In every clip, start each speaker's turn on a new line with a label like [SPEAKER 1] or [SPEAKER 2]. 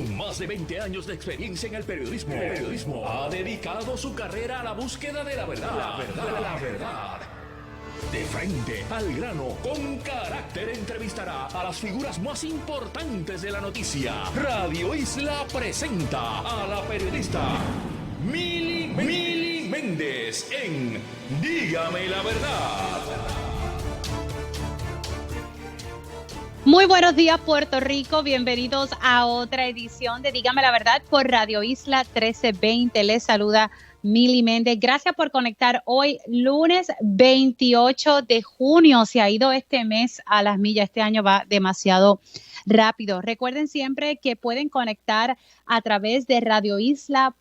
[SPEAKER 1] Con más de 20 años de experiencia en el periodismo, ha dedicado su carrera a la búsqueda de la verdad. La verdad. De frente, al grano, con carácter, entrevistará a las figuras más importantes de la noticia. Radio Isla presenta a la periodista Mili Méndez en Dígame la Verdad.
[SPEAKER 2] Muy buenos días, Puerto Rico. Bienvenidos a otra edición de Dígame la Verdad por Radio Isla 1320. Les saluda Mili Méndez. Gracias por conectar hoy, lunes 28 de junio. Se ha ido este mes a las millas. Este año va demasiado rápido. Recuerden siempre que pueden conectar a través de radioisla.tv,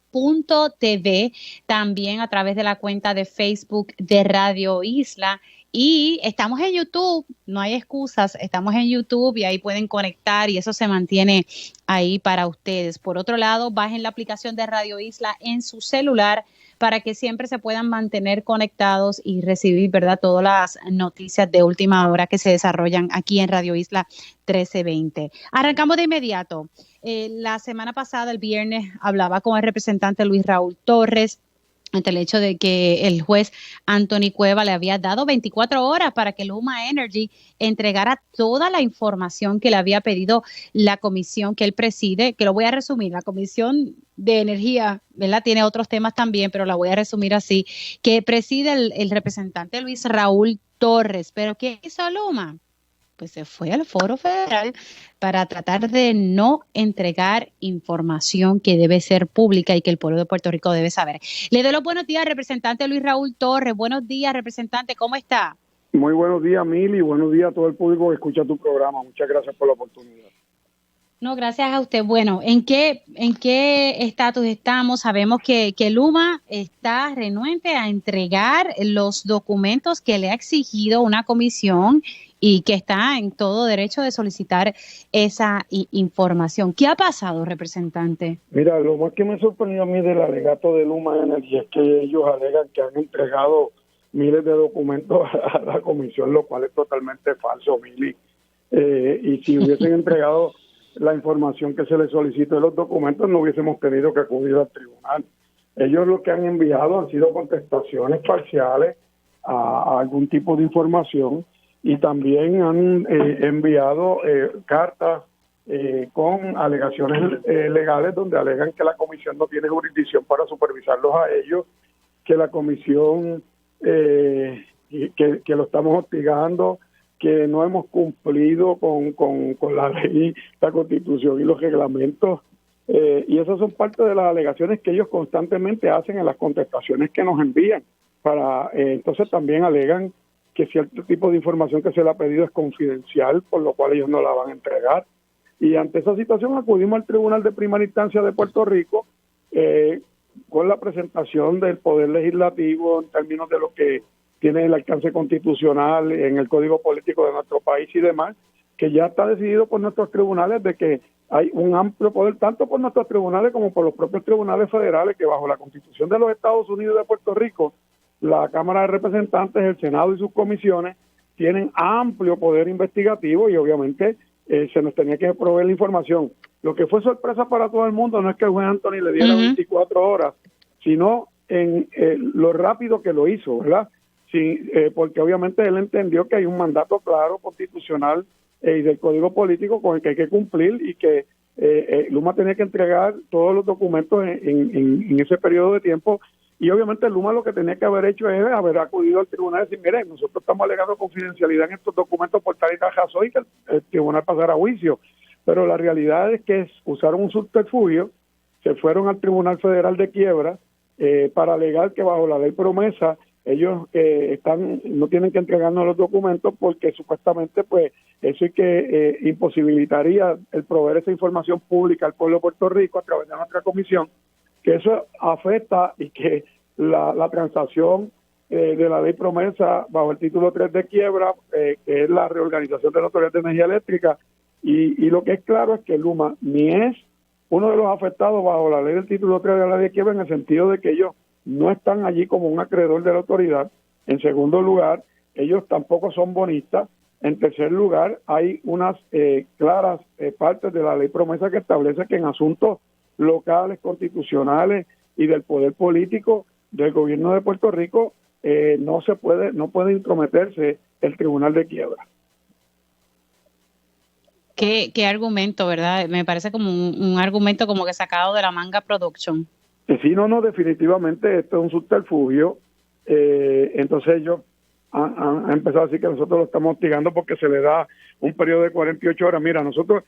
[SPEAKER 2] también a través de la cuenta de Facebook de Radio Isla. Y estamos en YouTube, no hay excusas, estamos en YouTube y ahí pueden conectar y eso se mantiene ahí para ustedes. Por otro lado, bajen la aplicación de Radio Isla en su celular para que siempre se puedan mantener conectados y recibir, ¿verdad?, todas las noticias de última hora que se desarrollan aquí en Radio Isla 1320. Arrancamos de inmediato. La semana pasada, el viernes, hablaba con el representante Luis Raúl Torres ante el hecho de que el juez Anthony Cueva le había dado 24 horas para que Luma Energy entregara toda la información que le había pedido la comisión que él preside, que lo voy a resumir, la Comisión de Energía, ¿verdad? Tiene otros temas también, pero la voy a resumir así, que preside el representante Luis Raúl Torres. ¿Pero qué hizo Luma? Pues se fue al Foro Federal para tratar de no entregar información que debe ser pública y que el pueblo de Puerto Rico debe saber. Le doy los buenos días, representante Luis Raúl Torres. Buenos días, representante, ¿cómo está?
[SPEAKER 3] Muy buenos días, Mili, buenos días a todo el público que escucha tu programa. Muchas gracias por la oportunidad.
[SPEAKER 2] No, gracias a usted. Bueno, ¿en qué estatus estamos? Sabemos que Luma está renuente a entregar los documentos que le ha exigido una comisión y que está en todo derecho de solicitar esa información. ¿Qué ha pasado, representante?
[SPEAKER 3] Mira, lo más que me sorprendió a mí del alegato de Luma Energy es que ellos alegan que han entregado miles de documentos a la comisión, lo cual es totalmente falso, Mili. Y si hubiesen entregado la información que se les solicitó de los documentos, no hubiésemos tenido que acudir al tribunal. Ellos lo que han enviado han sido contestaciones parciales a algún tipo de información y también han enviado cartas con alegaciones legales donde alegan que la comisión no tiene jurisdicción para supervisarlos a ellos, que la comisión que lo estamos hostigando, que no hemos cumplido con la ley, la Constitución y los reglamentos, y esas son parte de las alegaciones que ellos constantemente hacen en las contestaciones que nos envían. Entonces también alegan que cierto tipo de información que se le ha pedido es confidencial, por lo cual ellos no la van a entregar. Y ante esa situación acudimos al Tribunal de Primera Instancia de Puerto Rico con la presentación del Poder Legislativo en términos de lo que tiene el alcance constitucional en el Código Político de nuestro país y demás, que ya está decidido por nuestros tribunales de que hay un amplio poder, tanto por nuestros tribunales como por los propios tribunales federales, que bajo la Constitución de los Estados Unidos y de Puerto Rico, la Cámara de Representantes, el Senado y sus comisiones tienen amplio poder investigativo y obviamente se nos tenía que proveer la información. Lo que fue sorpresa para todo el mundo no es que el juez Anthony le diera 24 horas, sino en lo rápido que lo hizo, ¿verdad? Sí, porque obviamente él entendió que hay un mandato claro constitucional y del Código Político con el que hay que cumplir y que Luma tenía que entregar todos los documentos en ese periodo de tiempo. Y obviamente Luma lo que tenía que haber hecho es haber acudido al tribunal y decir, miren, nosotros estamos alegando confidencialidad en estos documentos por tal y tal razón y que el tribunal pasara a juicio. Pero la realidad es que usaron un subterfugio, se fueron al Tribunal Federal de Quiebra para alegar que bajo la ley promesa ellos no tienen que entregarnos los documentos porque supuestamente pues eso es que imposibilitaría el proveer esa información pública al pueblo de Puerto Rico a través de nuestra comisión, que eso afecta y que la transacción de la ley promesa bajo el título 3 de quiebra, que es la reorganización de la Autoridad de Energía Eléctrica, y lo que es claro es que Luma ni es uno de los afectados bajo la ley del título 3 de la ley de quiebra, en el sentido de que ellos no están allí como un acreedor de la autoridad. En segundo lugar, ellos tampoco son bonistas, En tercer lugar, hay unas claras partes de la ley promesa que establece que en asuntos locales, constitucionales y del poder político del gobierno de Puerto Rico no puede intrometerse el Tribunal de Quiebra.
[SPEAKER 2] ¿Qué argumento, verdad? Me parece como un argumento como que sacado de la Manga Production.
[SPEAKER 3] Sí, no, definitivamente esto es un subterfugio. Entonces ellos han empezado a decir que nosotros lo estamos hostigando porque se le da un periodo de 48 horas. Mira, nosotros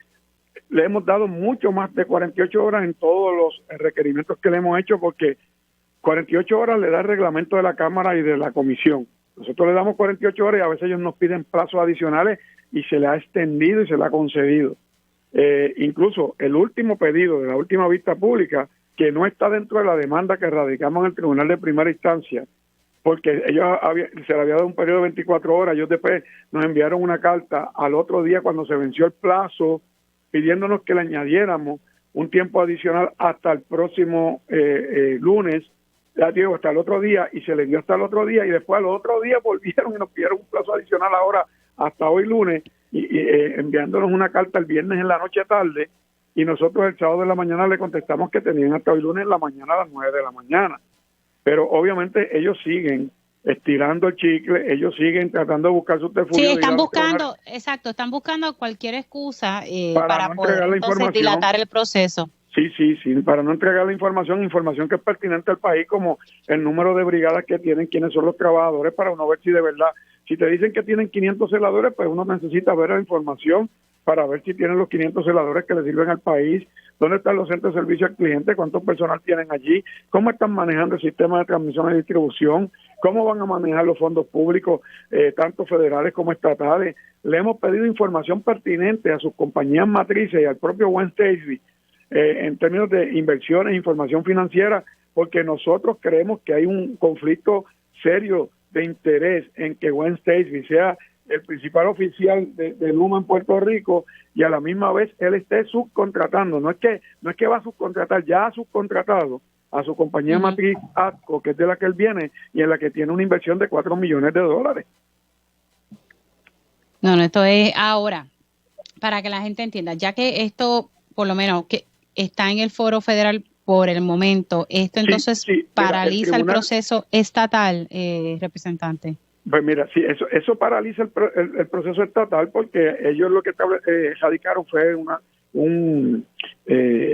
[SPEAKER 3] le hemos dado mucho más de 48 horas en todos los requerimientos que le hemos hecho, porque 48 horas le da el reglamento de la Cámara y de la Comisión. Nosotros le damos 48 horas y a veces ellos nos piden plazos adicionales y se le ha extendido y se le ha concedido. Incluso el último pedido de la última vista pública, que no está dentro de la demanda que radicamos en el Tribunal de Primera Instancia, porque se le había dado un periodo de 24 horas, ellos después nos enviaron una carta al otro día cuando se venció el plazo, pidiéndonos que le añadiéramos un tiempo adicional hasta el próximo lunes, ya digo, hasta el otro día, y se le dio hasta el otro día, y después al otro día volvieron y nos pidieron un plazo adicional ahora hasta hoy lunes, y enviándonos una carta el viernes en la noche tarde, y nosotros el sábado de la mañana le contestamos que tenían hasta hoy lunes en la mañana a las 9 de la mañana. Pero obviamente ellos siguen estirando el chicle, ellos siguen tratando de buscar subterfugios.
[SPEAKER 2] Sí, están buscando cualquier excusa para
[SPEAKER 3] no
[SPEAKER 2] poder entonces dilatar el proceso.
[SPEAKER 3] Sí, para no entregar la información que es pertinente al país, como el número de brigadas que tienen, quiénes son los trabajadores, para uno ver si de verdad, si te dicen que tienen 500 celadores, pues uno necesita ver la información para ver si tienen los 500 celadores que le sirven al país, dónde están los centros de servicio al cliente, cuánto personal tienen allí, cómo están manejando el sistema de transmisión y distribución, cómo van a manejar los fondos públicos, tanto federales como estatales. Le hemos pedido información pertinente a sus compañías matrices y al propio Wayne Staseby, en términos de inversiones, información financiera, porque nosotros creemos que hay un conflicto serio de interés en que Wayne Staseby sea el principal oficial de Luma en Puerto Rico, y a la misma vez él esté subcontratando. No es que va a subcontratar, ya ha subcontratado a su compañía matriz ATCO, que es de la que él viene y en la que tiene una inversión de $4 millones.
[SPEAKER 2] No, esto es ahora, para que la gente entienda, ya que esto, por lo menos, que está en el foro federal por el momento, esto entonces paraliza el proceso estatal, representante.
[SPEAKER 3] Pues mira, sí, eso paraliza el proceso estatal, porque ellos lo que radicaron fue un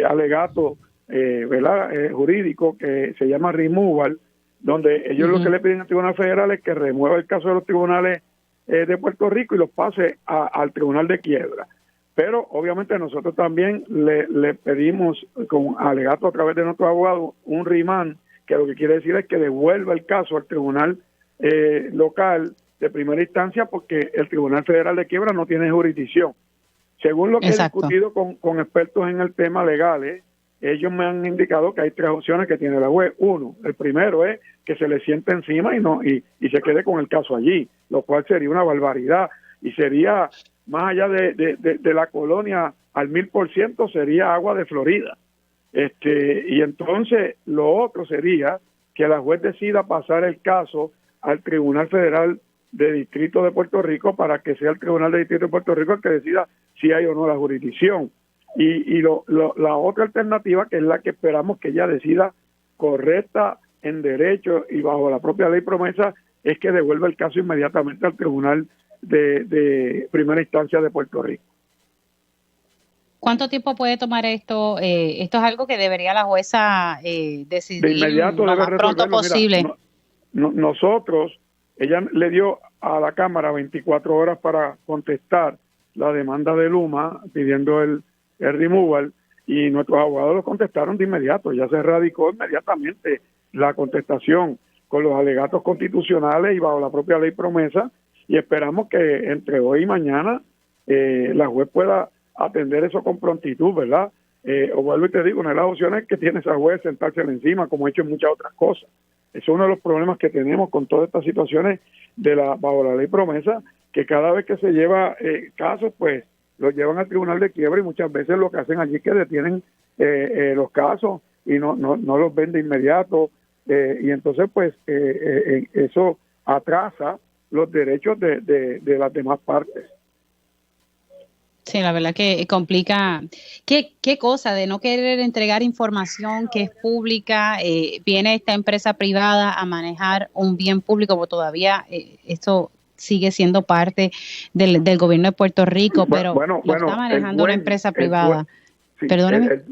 [SPEAKER 3] alegato jurídico que se llama removal, donde ellos lo que le piden al Tribunal Federal es que remueva el caso de los tribunales de Puerto Rico y los pase al Tribunal de Quiebra. Pero obviamente nosotros también le pedimos, con alegato a través de nuestro abogado, un remand, que lo que quiere decir es que devuelva el caso al Tribunal local de primera instancia, porque el Tribunal Federal de Quiebra no tiene jurisdicción. Según lo que he discutido con expertos en el tema legales, ellos me han indicado que hay 3 opciones que tiene la juez. Uno, el primero es que se le siente encima y se quede con el caso allí, lo cual sería una barbaridad y sería, más allá de la colonia al 1000%, sería agua de Florida. Y entonces lo otro sería que la juez decida pasar el caso al Tribunal Federal de Distrito de Puerto Rico, para que sea el Tribunal de Distrito de Puerto Rico el que decida si hay o no la jurisdicción. Y la otra alternativa, que es la que esperamos que ella decida correcta en derecho y bajo la propia ley promesa, es que devuelva el caso inmediatamente al Tribunal de Primera Instancia de Puerto Rico.
[SPEAKER 2] ¿Cuánto tiempo puede tomar esto? Esto es algo que debería la jueza decidir
[SPEAKER 3] de inmediato,
[SPEAKER 2] lo más pronto posible.
[SPEAKER 3] Mira, nosotros, ella le dio a la Cámara 24 horas para contestar la demanda de Luma pidiendo el removal, y nuestros abogados lo contestaron de inmediato. Ya se radicó inmediatamente la contestación con los alegatos constitucionales y bajo la propia ley promesa, y esperamos que entre hoy y mañana la juez pueda atender eso con prontitud, ¿verdad? O vuelvo y te digo, una de las opciones que tiene esa juez es sentársela encima, como ha hecho en muchas otras cosas. Eso es uno de los problemas que tenemos con todas estas situaciones bajo la ley promesa, que cada vez que se lleva casos, pues los llevan al Tribunal de Quiebra, y muchas veces lo que hacen allí es que detienen los casos y no los ven de inmediato, y entonces pues eso atrasa los derechos de las demás partes.
[SPEAKER 2] Sí, la verdad que complica. ¿Qué cosa de no querer entregar información que es pública? Viene esta empresa privada a manejar un bien público, porque todavía esto sigue siendo parte del gobierno de Puerto Rico, pero lo está manejando una empresa privada.
[SPEAKER 3] Sí,
[SPEAKER 2] Perdóneme.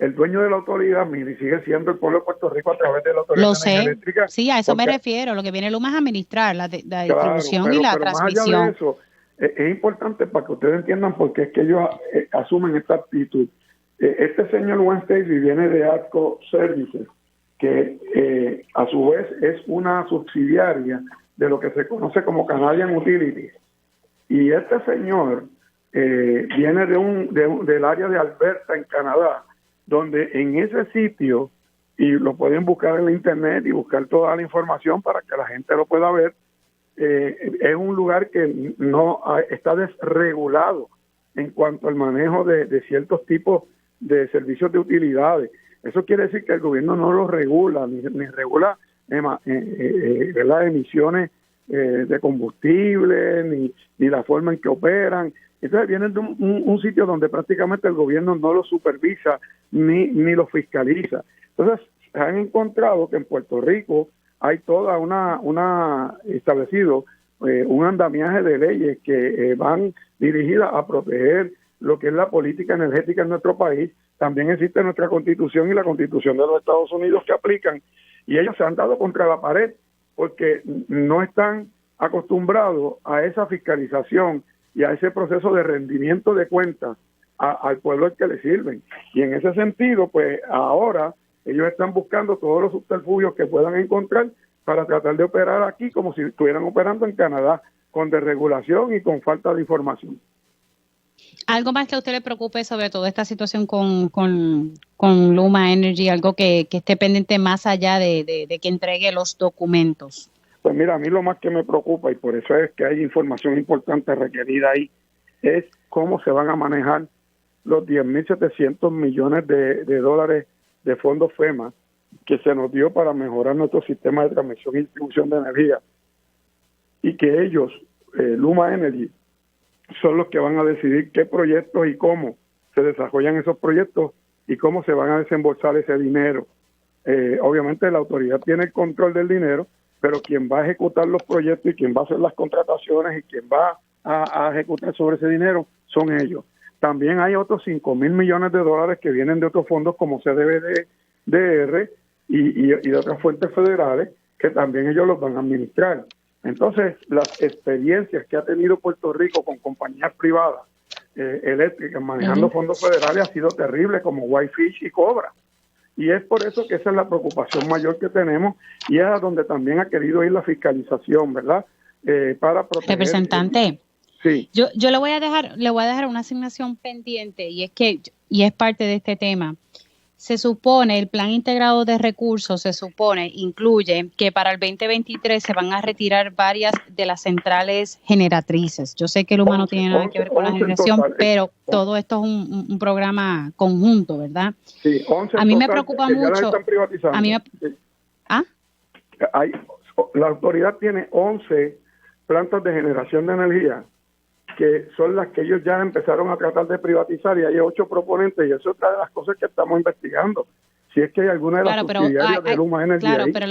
[SPEAKER 3] el dueño de la autoridad, Mili, sigue siendo el pueblo de Puerto Rico a través de la Autoridad de Energía Eléctrica.
[SPEAKER 2] Sí, a eso me refiero. Lo que viene Luma es administrar la distribución y la transmisión.
[SPEAKER 3] Más allá de eso, es importante para que ustedes entiendan por qué es que ellos asumen esta actitud. Este señor Juan Stacy viene de ATCO Services, que a su vez es una subsidiaria de lo que se conoce como Canadian Utilities. Y este señor viene del área de Alberta, en Canadá, donde en ese sitio, y lo pueden buscar en la internet y buscar toda la información para que la gente lo pueda ver, es un lugar que no está desregulado en cuanto al manejo de ciertos tipos de servicios de utilidades. Eso quiere decir que el gobierno no lo regula, ni regula emisiones de combustible, ni la forma en que operan. Entonces vienen de un sitio donde prácticamente el gobierno no lo supervisa ni lo fiscaliza. Entonces se han encontrado que en Puerto Rico hay toda establecido un andamiaje de leyes que van dirigidas a proteger lo que es la política energética en nuestro país. También existe nuestra Constitución y la Constitución de los Estados Unidos que aplican, y ellos se han dado contra la pared porque no están acostumbrados a esa fiscalización y a ese proceso de rendimiento de cuentas al pueblo al que le sirven. Y en ese sentido, pues ahora ellos están buscando todos los subterfugios que puedan encontrar para tratar de operar aquí como si estuvieran operando en Canadá, con desregulación y con falta de información.
[SPEAKER 2] ¿Algo más que a usted le preocupe sobre toda esta situación con Luma Energy? ¿Algo que esté pendiente más allá de que entregue los documentos?
[SPEAKER 3] Pues mira, a mí lo más que me preocupa, y por eso es que hay información importante requerida ahí, es cómo se van a manejar los 10.700 millones de dólares de fondos FEMA que se nos dio para mejorar nuestro sistema de transmisión y distribución de energía, y que ellos, Luma Energy, son los que van a decidir qué proyectos y cómo se desarrollan esos proyectos y cómo se van a desembolsar ese dinero. Obviamente la autoridad tiene el control del dinero, pero quien va a ejecutar los proyectos y quien va a hacer las contrataciones y quien va a ejecutar sobre ese dinero son ellos. También hay otros 5.000 millones de dólares que vienen de otros fondos como CDBGDR y de otras fuentes federales que también ellos los van a administrar. Entonces, las experiencias que ha tenido Puerto Rico con compañías privadas eléctricas manejando fondos federales ha sido terrible, como Whitefish y Cobra. Y es por eso que esa es la preocupación mayor que tenemos, y es a donde también ha querido ir la fiscalización, ¿verdad? Para proteger.
[SPEAKER 2] Representante,
[SPEAKER 3] sí.
[SPEAKER 2] Yo le voy a dejar una asignación pendiente, y es parte de este tema. Se supone, el plan integrado de recursos incluye que para el 2023 se van a retirar varias de las centrales generatrices. Yo sé que el Luma no tiene nada que ver con la generación, pero todo esto es un programa conjunto, ¿verdad?
[SPEAKER 3] Sí, 11
[SPEAKER 2] a mí me preocupa mucho.
[SPEAKER 3] A mí la autoridad tiene 11 plantas de generación de energía que son las que ellos ya empezaron a tratar de privatizar, y hay 8 proponentes, y eso es otra de las cosas que estamos investigando. Si es que hay alguna de las subsidiarias de Luma Energy.
[SPEAKER 2] Claro, pero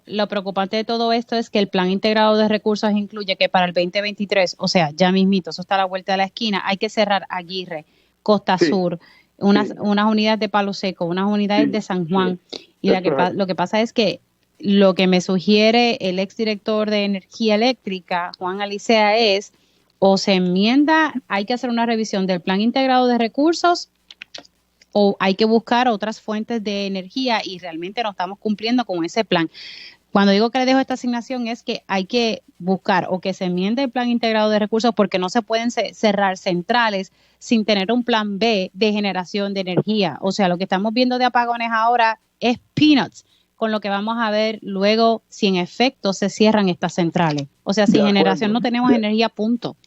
[SPEAKER 2] lo preocupante de todo esto es que el plan integrado de recursos incluye que para el 2023, o sea, ya mismito, eso está a la vuelta de la esquina, hay que cerrar Aguirre, Costa Sur, unas unidades de Palo Seco, unas unidades de San Juan, y lo que pasa es que lo que me sugiere el exdirector de Energía Eléctrica, Juan Alicea, es o se enmienda, hay que hacer una revisión del plan integrado de recursos, o hay que buscar otras fuentes de energía, y realmente no estamos cumpliendo con ese plan. Cuando digo que le dejo esta asignación es que hay que buscar o que se enmiende el plan integrado de recursos, porque no se pueden cerrar centrales sin tener un plan B de generación de energía. O sea, lo que estamos viendo de apagones ahora es peanuts con lo que vamos a ver luego si en efecto se cierran estas centrales. O sea, sin generación no tenemos energía, punto.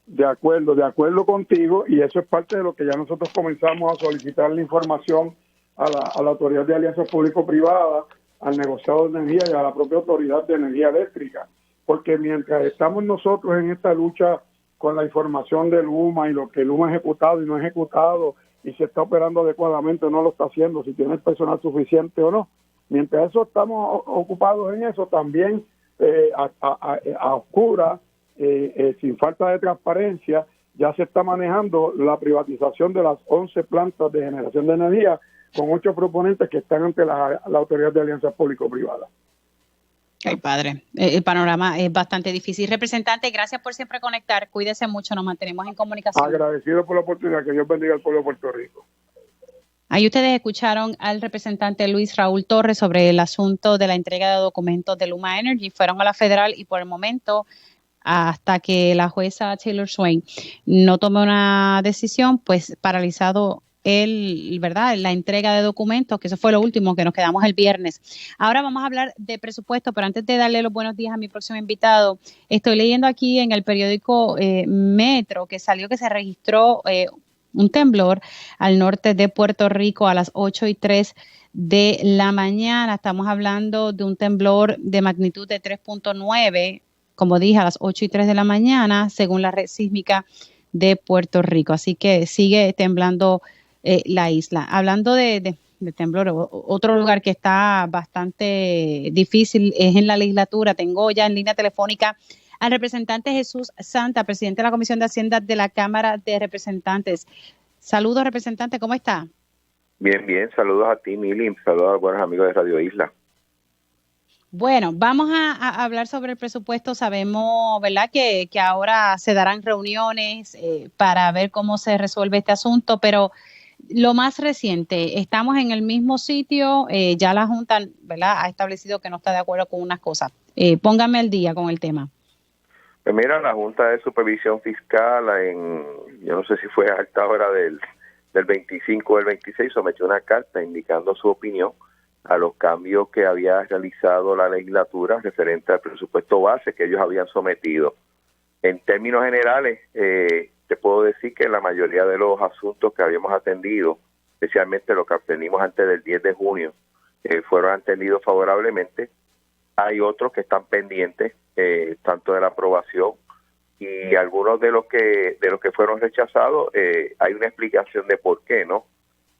[SPEAKER 3] De acuerdo contigo, y eso es parte de lo que ya nosotros comenzamos a solicitar la información a la Autoridad de Alianzas Público-Privadas, al negociado de energía y a la propia Autoridad de Energía Eléctrica, porque mientras estamos nosotros en esta lucha con la información del Luma y lo que el Luma ha ejecutado y no ha ejecutado, y si está operando adecuadamente o no lo está haciendo, si tiene el personal suficiente o no, mientras eso estamos ocupados en eso, también a oscuras, sin falta de transparencia, ya se está manejando la privatización de las 11 plantas de generación de energía con 8 proponentes que están ante la Autoridad de Alianzas Público-Privadas.
[SPEAKER 2] Ay, padre, el panorama es bastante difícil. Representante, gracias por siempre conectar. Cuídese mucho, nos mantenemos en comunicación.
[SPEAKER 3] Agradecido por la oportunidad. Que Dios bendiga al pueblo de Puerto Rico.
[SPEAKER 2] Ahí ustedes escucharon al representante Luis Raúl Torres sobre el asunto de la entrega de documentos de Luma Energy. Fueron a la federal y por el momento, hasta que la jueza Taylor Swain no tome una decisión, pues paralizado la entrega de documentos, que eso fue lo último que nos quedamos el viernes. Ahora vamos a hablar de presupuesto, pero antes de darle los buenos días a mi próximo invitado, estoy leyendo aquí en el periódico Metro que se registró un temblor al norte de Puerto Rico a las 8:03 de la mañana. Estamos hablando de un temblor de magnitud de 3.9, como dije, a las 8:03 de la mañana, según la red sísmica de Puerto Rico. Así que sigue temblando la isla. Hablando de temblor, otro lugar que está bastante difícil es en la legislatura. Tengo ya en línea telefónica al representante Jesús Santa, presidente de la Comisión de Hacienda de la Cámara de Representantes. Saludos, representante, ¿cómo está?
[SPEAKER 4] Bien, bien. Saludos a ti, Mili. Saludos a los buenos amigos de Radio Isla.
[SPEAKER 2] Bueno, vamos a hablar sobre el presupuesto. Sabemos, ¿verdad?, que ahora se darán reuniones para ver cómo se resuelve este asunto, pero lo más reciente, estamos en el mismo sitio, ya la Junta, ¿verdad?, ha establecido que no está de acuerdo con unas cosas. Póngame al día con el tema.
[SPEAKER 4] Pues mira, la Junta de Supervisión Fiscal, yo no sé si fue a alta hora del 25 o del 26, sometió una carta indicando su opinión a los cambios que había realizado la legislatura referente al presupuesto base que ellos habían sometido. En términos generales, te puedo decir que la mayoría de los asuntos que habíamos atendido, especialmente los que atendimos antes del 10 de junio, fueron atendidos favorablemente. Hay otros que están pendientes, tanto de la aprobación y algunos de los que fueron rechazados, hay una explicación de por qué, ¿no?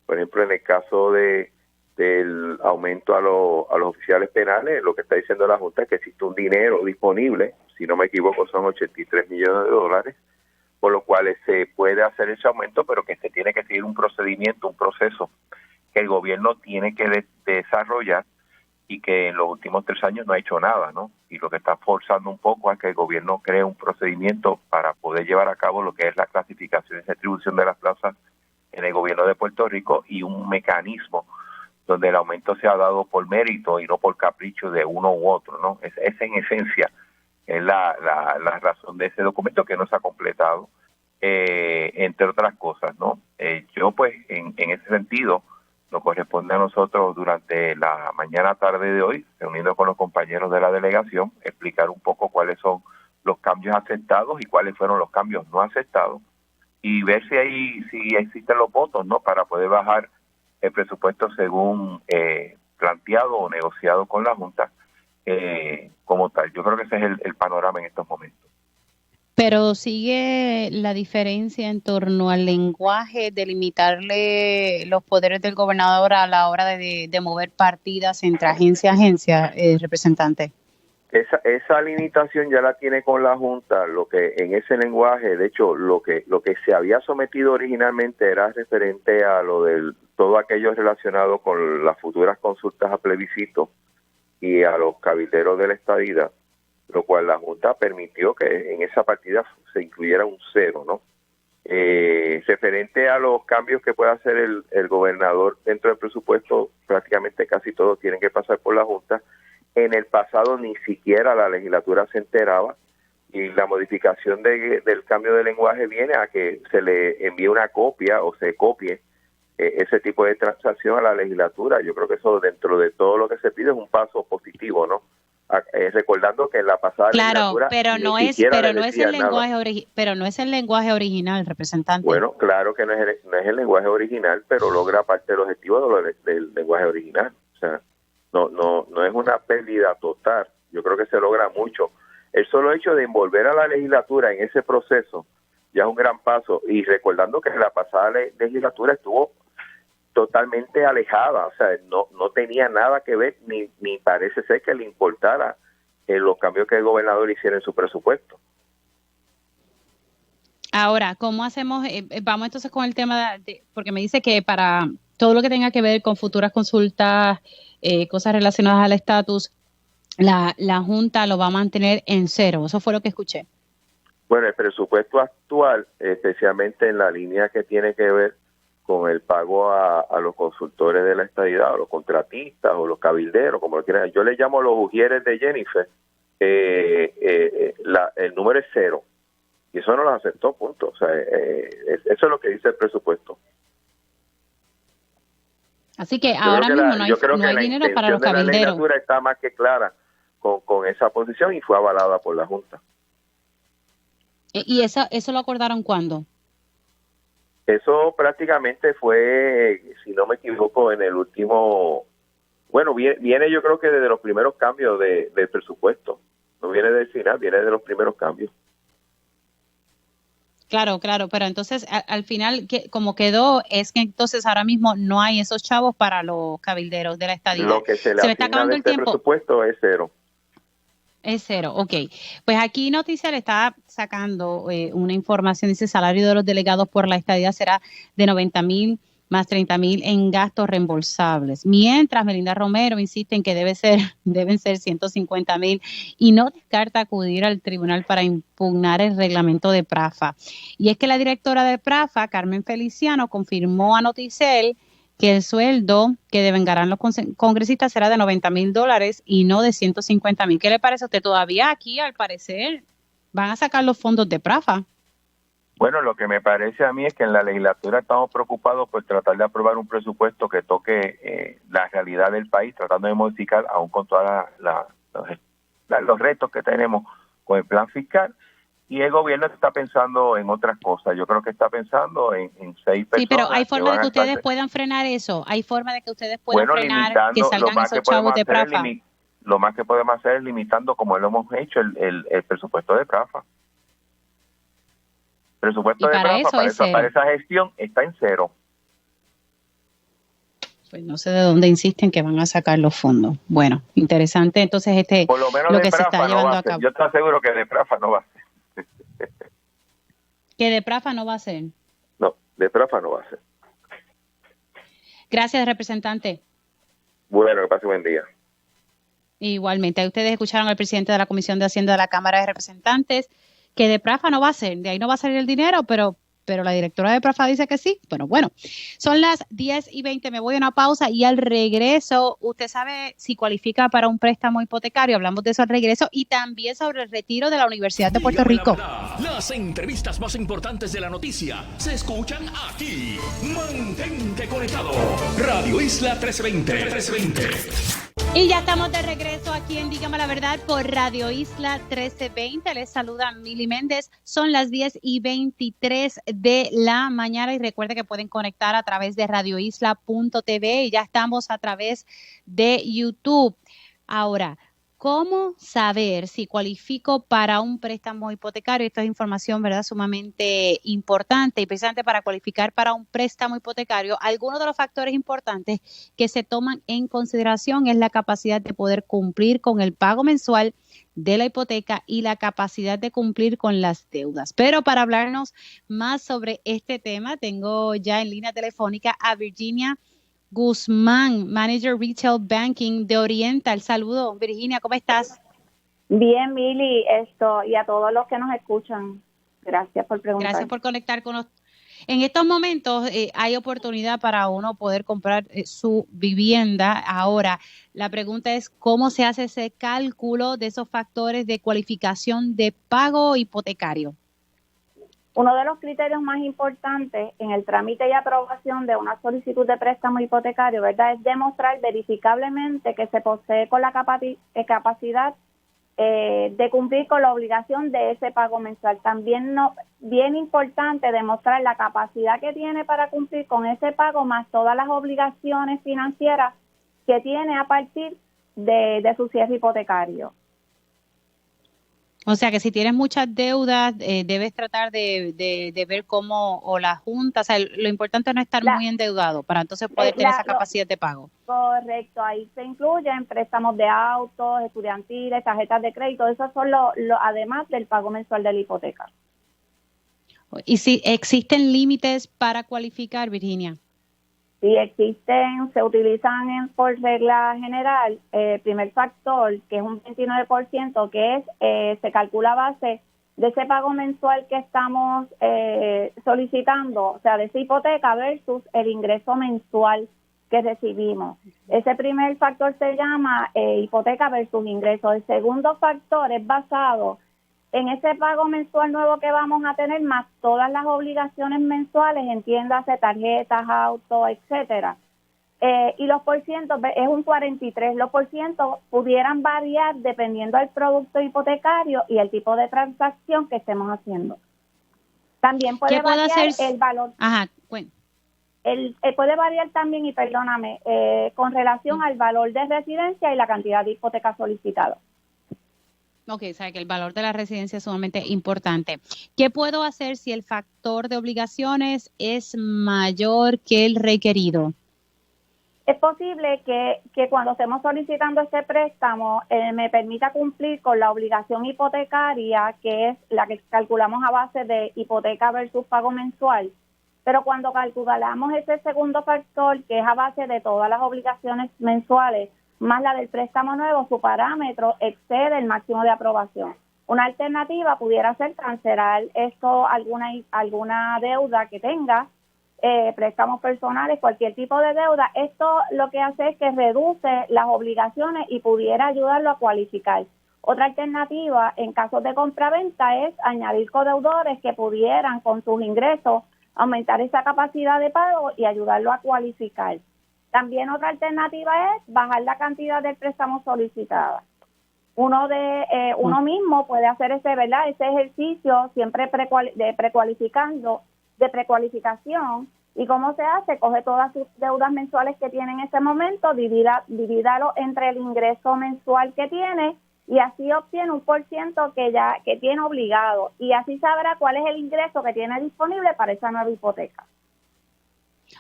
[SPEAKER 4] Por ejemplo, en el caso del aumento a los oficiales penales, lo que está diciendo la Junta es que existe un dinero disponible, si no me equivoco son 83 millones de dólares, por lo cual se puede hacer ese aumento, pero que se tiene que seguir un procedimiento, un proceso que el gobierno tiene que desarrollar y que en los últimos 3 años no ha hecho nada, ¿no? Y lo que está forzando un poco es que el gobierno cree un procedimiento para poder llevar a cabo lo que es la clasificación y distribución de las plazas en el gobierno de Puerto Rico y un mecanismo donde el aumento se ha dado por mérito y no por capricho de uno u otro, ¿no? Es en esencia es la razón de ese documento que no se ha completado, entre otras cosas, ¿no? Yo, pues, en ese sentido, nos corresponde a nosotros durante la mañana tarde de hoy, reuniendo con los compañeros de la delegación, explicar un poco cuáles son los cambios aceptados y cuáles fueron los cambios no aceptados y ver si existen los votos, ¿no?, para poder bajar el presupuesto según planteado o negociado con la Junta como tal. Yo creo que ese es el panorama en estos momentos.
[SPEAKER 2] Pero sigue la diferencia en torno al lenguaje de limitarle los poderes del gobernador a la hora de mover partidas entre agencia a agencia, representante.
[SPEAKER 4] Esa limitación ya la tiene con la Junta, lo que en ese lenguaje, de hecho, lo que se había sometido originalmente era referente a lo del todo aquello relacionado con las futuras consultas a plebiscito y a los cabilderos de la estadidad, lo cual la Junta permitió que en esa partida se incluyera un 0, ¿no? Referente a los cambios que pueda hacer el gobernador dentro del presupuesto, prácticamente casi todos tienen que pasar por la Junta. En el pasado ni siquiera la legislatura se enteraba y la modificación del cambio de lenguaje viene a que se le envíe una copia o se copie ese tipo de transacción a la legislatura. Yo creo que eso, dentro de todo lo que se pide, es un paso positivo, ¿no? Recordando que en la pasada legislatura
[SPEAKER 2] pero no es el lenguaje original, representante.
[SPEAKER 4] Bueno, claro que no es el lenguaje original, pero logra parte del objetivo del lenguaje original. O sea, no es una pérdida total. Yo creo que se logra mucho. el solo hecho de envolver a la legislatura en ese proceso ya es un gran paso, y recordando que la pasada legislatura estuvo totalmente alejada, o sea, no tenía nada que ver, ni parece ser que le importara los cambios que el gobernador hiciera en su presupuesto.
[SPEAKER 2] Ahora, ¿cómo hacemos? Vamos entonces con el tema porque me dice que para todo lo que tenga que ver con futuras consultas, cosas relacionadas al estatus, la Junta lo va a mantener en cero. Eso fue lo que escuché.
[SPEAKER 4] Bueno, el presupuesto actual, especialmente en la línea que tiene que ver con el pago a los consultores de la estadidad, o los contratistas, o los cabilderos, como lo quieran. Yo le llamo los ujieres de Jennifer. El número es cero. Y eso no lo aceptó, punto. O sea, eso es lo que dice el presupuesto.
[SPEAKER 2] Así que ahora mismo no hay dinero para los cabilderos.
[SPEAKER 4] La legislatura está más que clara con esa posición y fue avalada por la Junta.
[SPEAKER 2] ¿Y eso lo acordaron cuándo?
[SPEAKER 4] Eso prácticamente fue, si no me equivoco, en el último... Bueno, viene yo creo que desde los primeros cambios del presupuesto. No viene del final, viene de los primeros cambios.
[SPEAKER 2] Claro, pero entonces al final, como quedó, es que entonces ahora mismo no hay esos chavos para los cabilderos de la estadía.
[SPEAKER 4] Lo que se le
[SPEAKER 2] me está acabando el tiempo.
[SPEAKER 4] Presupuesto es cero.
[SPEAKER 2] Es cero, ok. Pues aquí Noticia le está sacando una información, dice salario de los delegados por la estadía será de 90,000 más 30,000 en gastos reembolsables. Mientras Melinda Romero insiste en que deben ser 150,000 y no descarta acudir al tribunal para impugnar el reglamento de PRAFA. Y es que la directora de PRAFA, Carmen Feliciano, confirmó a Noticel que el sueldo que devengarán los congresistas será de $90,000 y no de 150,000. ¿Qué le parece a usted? Todavía aquí, al parecer, van a sacar los fondos de PRAFA.
[SPEAKER 4] Bueno, lo que me parece a mí es que en la legislatura estamos preocupados por tratar de aprobar un presupuesto que toque la realidad del país, tratando de modificar, aún con todos los retos que tenemos con el plan fiscal. Y el gobierno está pensando en otras cosas. Yo creo que está pensando en 6 personas.
[SPEAKER 2] Sí, pero hay forma de que ustedes puedan frenar eso. Hay forma de que ustedes puedan frenar que salgan esos chavos de PRAFA.
[SPEAKER 4] Lo más que podemos hacer es limitando, como lo hemos hecho, el presupuesto de PRAFA. El presupuesto de PRAFA para esa gestión está en cero.
[SPEAKER 2] Pues no sé de dónde insisten que van a sacar los fondos. Bueno, interesante. Entonces,
[SPEAKER 4] por lo menos
[SPEAKER 2] lo
[SPEAKER 4] de
[SPEAKER 2] que
[SPEAKER 4] PRAFA
[SPEAKER 2] se está llevando a cabo.
[SPEAKER 4] Yo te aseguro que de PRAFA no va a ser.
[SPEAKER 2] ¿Que de PRAFA no va a ser?
[SPEAKER 4] No, de PRAFA no va a ser.
[SPEAKER 2] Gracias, representante.
[SPEAKER 4] Bueno, que pase buen día.
[SPEAKER 2] Igualmente, ustedes escucharon al presidente de la Comisión de Hacienda de la Cámara de Representantes que de PRAFA no va a ser, de ahí no va a salir el dinero, pero la directora de PRAFA dice que sí. Bueno, son las 10:20, me voy a una pausa y al regreso, usted sabe si cualifica para un préstamo hipotecario, hablamos de eso al regreso y también sobre el retiro de la Universidad de Puerto Rico.
[SPEAKER 1] Las entrevistas más importantes de la noticia se escuchan aquí. Mantente conectado. Radio Isla 1320.
[SPEAKER 2] Y ya estamos de regreso aquí en Dígame la Verdad por Radio Isla 1320. Les saluda Mili Méndez. Son las 10:23 de la mañana y recuerde que pueden conectar a través de radioisla.tv y ya estamos a través de YouTube. Ahora, ¿cómo saber si cualifico para un préstamo hipotecario? Esta es información, ¿verdad?, sumamente importante y precisamente para cualificar para un préstamo hipotecario, algunos de los factores importantes que se toman en consideración es la capacidad de poder cumplir con el pago mensual de la hipoteca y la capacidad de cumplir con las deudas. Pero para hablarnos más sobre este tema, tengo ya en línea telefónica a Virginia Guzmán, Manager Retail Banking de Oriental. Saludo, Virginia, ¿cómo estás?
[SPEAKER 5] Bien, Mili, y a todos los que nos escuchan. Gracias por preguntar.
[SPEAKER 2] Gracias por conectar con nosotros. En estos momentos hay oportunidad para uno poder comprar su vivienda. Ahora, la pregunta es cómo se hace ese cálculo de esos factores de cualificación de pago hipotecario.
[SPEAKER 5] Uno de los criterios más importantes en el trámite y aprobación de una solicitud de préstamo hipotecario, ¿verdad?, es demostrar verificablemente que se posee con la capacidad de cumplir con la obligación de ese pago mensual. También bien importante demostrar la capacidad que tiene para cumplir con ese pago más todas las obligaciones financieras que tiene a partir de su cierre hipotecario.
[SPEAKER 2] O sea que si tienes muchas deudas, debes tratar de ver cómo, o la junta, o sea, lo importante es no estar muy endeudado para entonces poder tener esa capacidad de pago.
[SPEAKER 5] Correcto, ahí se incluyen préstamos de autos, estudiantiles, tarjetas de crédito, esos son además del pago mensual de la hipoteca.
[SPEAKER 2] ¿Y si existen límites para cualificar, Virginia?
[SPEAKER 5] Si existen, se utilizan por regla general, primer factor, que es un 29%, que es, se calcula a base de ese pago mensual que estamos solicitando, o sea, de esa hipoteca versus el ingreso mensual que recibimos. Ese primer factor se llama hipoteca versus ingreso. El segundo factor es basado en ese pago mensual nuevo que vamos a tener, más todas las obligaciones mensuales, entiéndase tarjetas, autos, etcétera. Y los porcientos es un 43. Los porcientos pudieran variar dependiendo del producto hipotecario y el tipo de transacción que estemos haciendo. También puede variar el valor.
[SPEAKER 2] Ajá, bueno.
[SPEAKER 5] Puede variar también, y perdóname, con relación al valor de residencia y la cantidad de hipoteca solicitada.
[SPEAKER 2] Ok, o sea que el valor de la residencia es sumamente importante. ¿Qué puedo hacer si el factor de obligaciones es mayor que el requerido?
[SPEAKER 5] Es posible que cuando estemos solicitando este préstamo me permita cumplir con la obligación hipotecaria, que es la que calculamos a base de hipoteca versus pago mensual. Pero cuando calculamos ese segundo factor, que es a base de todas las obligaciones mensuales, más la del préstamo nuevo, su parámetro excede el máximo de aprobación. Una alternativa pudiera ser cancelar alguna deuda que tenga, préstamos personales, cualquier tipo de deuda. Esto lo que hace es que reduce las obligaciones y pudiera ayudarlo a cualificar. Otra alternativa, en casos de compraventa, es añadir codeudores que pudieran, con sus ingresos, aumentar esa capacidad de pago y ayudarlo a cualificar. También otra alternativa es bajar la cantidad del préstamo solicitada. Uno mismo puede hacer ese ejercicio siempre de precualificación. ¿Y cómo se hace? Coge todas sus deudas mensuales que tiene en ese momento, divídalo entre el ingreso mensual que tiene y así obtiene un porciento que tiene obligado y así sabrá cuál es el ingreso que tiene disponible para esa nueva hipoteca.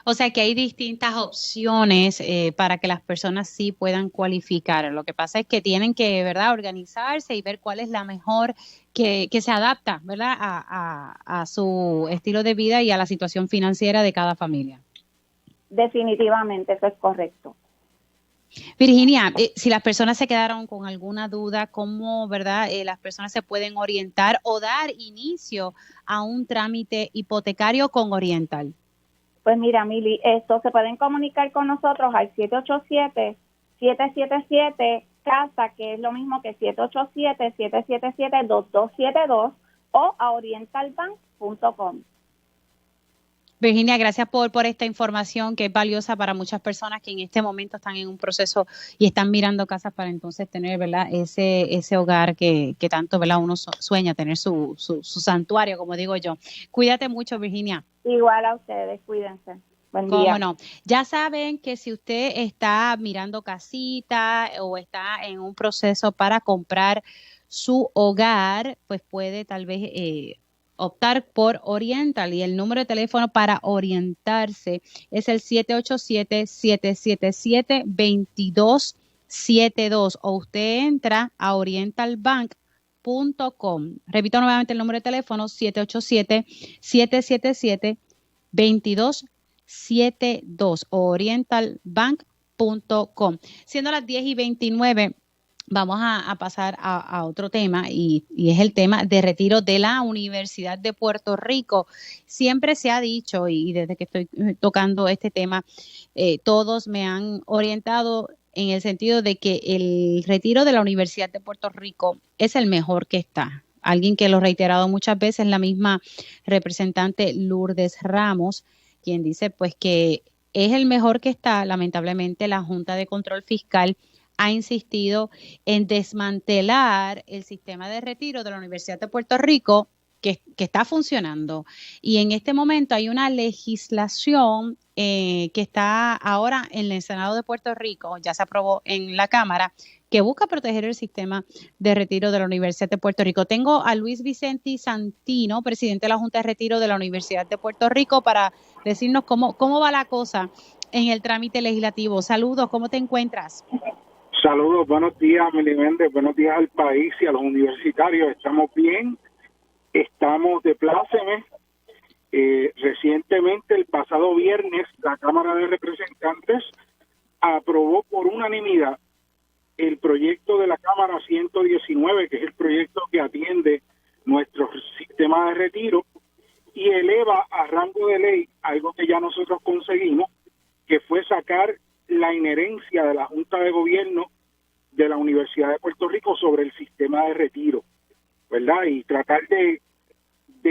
[SPEAKER 2] O sea que hay distintas opciones para que las personas sí puedan cualificar. Lo que pasa es que tienen que, ¿verdad?, organizarse y ver cuál es la mejor que se adapta, ¿verdad?, a su estilo de vida y a la situación financiera de cada familia.
[SPEAKER 5] Definitivamente, eso es correcto.
[SPEAKER 2] Virginia, si las personas se quedaron con alguna duda, ¿cómo, verdad, las personas se pueden orientar o dar inicio a un trámite hipotecario con Oriental?
[SPEAKER 5] Pues mira, Mili, se pueden comunicar con nosotros al 787-777-CASA, que es lo mismo que 787-777-2272, o a orientalbank.com.
[SPEAKER 2] Virginia, gracias por esta información que es valiosa para muchas personas que en este momento están en un proceso y están mirando casas para entonces tener, ¿verdad?, ese hogar que tanto, ¿verdad?, uno sueña tener su santuario, como digo yo. Cuídate mucho, Virginia.
[SPEAKER 5] Igual a ustedes, cuídense. Buen día.
[SPEAKER 2] ¿Cómo no? Ya saben que si usted está mirando casita o está en un proceso para comprar su hogar, pues puede tal vez optar por Oriental, y el número de teléfono para orientarse es el 787-777-2272 o usted entra a orientalbank.com. Repito nuevamente el número de teléfono, 787-777-2272 o orientalbank.com. Siendo las 10:29, vamos a pasar a otro tema y es el tema de retiro de la Universidad de Puerto Rico. Siempre se ha dicho, y desde que estoy tocando este tema, todos me han orientado en el sentido de que el retiro de la Universidad de Puerto Rico es el mejor que está. Alguien que lo ha reiterado muchas veces, la misma representante Lourdes Ramos, quien dice pues que es el mejor que está. Lamentablemente la Junta de Control Fiscal ha insistido en desmantelar el sistema de retiro de la Universidad de Puerto Rico que está funcionando. Y en este momento hay una legislación que está ahora en el Senado de Puerto Rico, ya se aprobó en la Cámara, que busca proteger el sistema de retiro de la Universidad de Puerto Rico. Tengo a Luis Vicente Santino, presidente de la Junta de Retiro de la Universidad de Puerto Rico, para decirnos cómo va la cosa en el trámite legislativo. Saludos, ¿cómo te encuentras?
[SPEAKER 6] Saludos, buenos días, Meli Méndez, buenos días al país y a los universitarios. Estamos bien, estamos de plácemes. Recientemente, el pasado viernes, la Cámara de Representantes aprobó por unanimidad el proyecto de la Cámara 119, que es el proyecto que atiende nuestro sistema de retiro, y eleva a rango de ley algo que ya nosotros conseguimos, que fue sacar la inherencia de la Junta de Gobierno de la Universidad de Puerto Rico sobre el sistema de retiro, ¿verdad? Y tratar de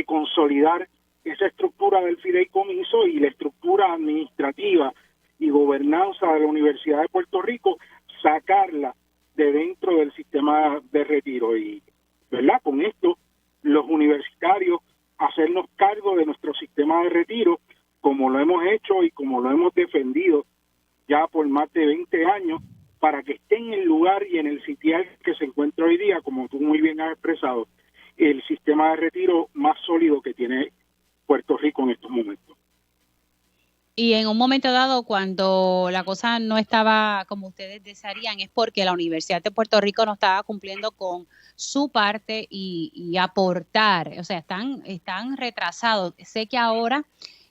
[SPEAKER 6] consolidar esa estructura del fideicomiso y la estructura administrativa y gobernanza de la Universidad de Puerto Rico, sacarla de dentro del sistema de retiro. Y, ¿verdad? Con esto, los universitarios hacernos cargo de nuestro sistema de retiro, como lo hemos hecho y como lo hemos defendido ya por más de 20 años, para que esté en el lugar y en el sitial que se encuentra hoy día, como tú muy bien has expresado, el sistema de retiro más sólido que tiene Puerto Rico en estos momentos.
[SPEAKER 2] Y en un momento dado, cuando la cosa no estaba como ustedes desearían, es porque la Universidad de Puerto Rico no estaba cumpliendo con su parte y aportar, o sea, están retrasados. Sé que ahora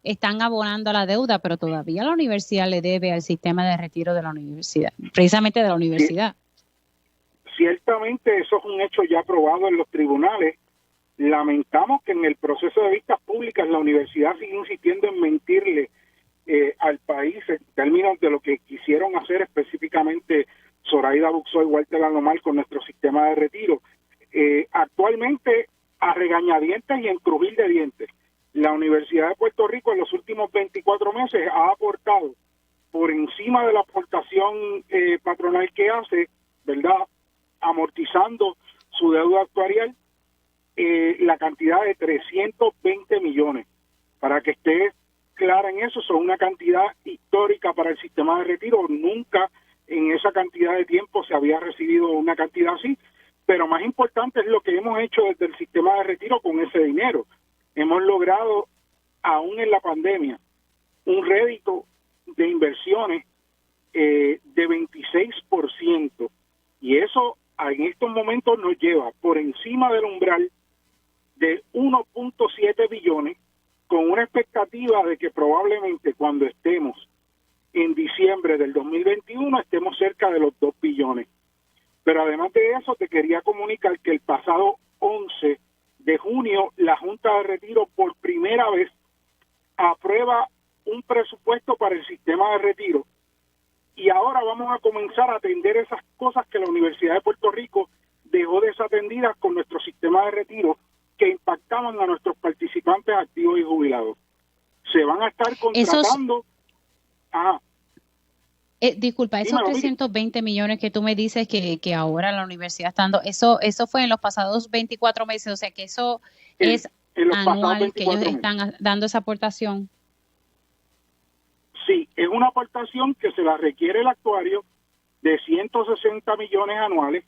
[SPEAKER 2] están abonando a la deuda, pero todavía la universidad le debe al sistema de retiro de la universidad, precisamente de la universidad.
[SPEAKER 6] Ciertamente eso es un hecho ya aprobado en los tribunales. Lamentamos que en el proceso de vistas públicas la universidad sigue insistiendo en mentirle al país en términos de lo que quisieron hacer específicamente Zoraida Buxó y Walter Alomar con nuestro sistema de retiro. Actualmente, a regañadientes y en crujir de dientes, la Universidad de Puerto Rico en los últimos 24 meses ha aportado por encima de la aportación patronal que hace, ¿verdad?, amortizando su deuda actuarial, la cantidad de 320 millones. Para que esté clara en eso, son una cantidad histórica para el sistema de retiro. Nunca en esa cantidad de tiempo se había recibido una cantidad así, pero más importante es lo que hemos hecho desde el sistema de retiro con ese dinero. Hemos logrado, aún en la pandemia, un rédito de inversiones de 26%, y eso en estos momentos nos lleva por encima del umbral de 1.7 billones, con una expectativa de que probablemente cuando estemos en diciembre del 2021 estemos cerca de los 2 billones. Pero además de eso, te quería comunicar que el pasado 11 de junio la Junta de Retiro por primera vez aprueba un presupuesto para el sistema de retiro, y ahora vamos a comenzar a atender esas cosas que la Universidad de Puerto Rico dejó desatendidas con nuestro sistema de retiro, que impactaban a nuestros participantes activos y jubilados. Se van a estar contratando...
[SPEAKER 2] Disculpa, esos 320 millones que tú me dices que ahora la universidad está dando, eso fue en los pasados 24 meses, o sea que eso es anual que ellos están dando esa aportación.
[SPEAKER 6] Sí, es una aportación que se la requiere el actuario de 160 millones anuales.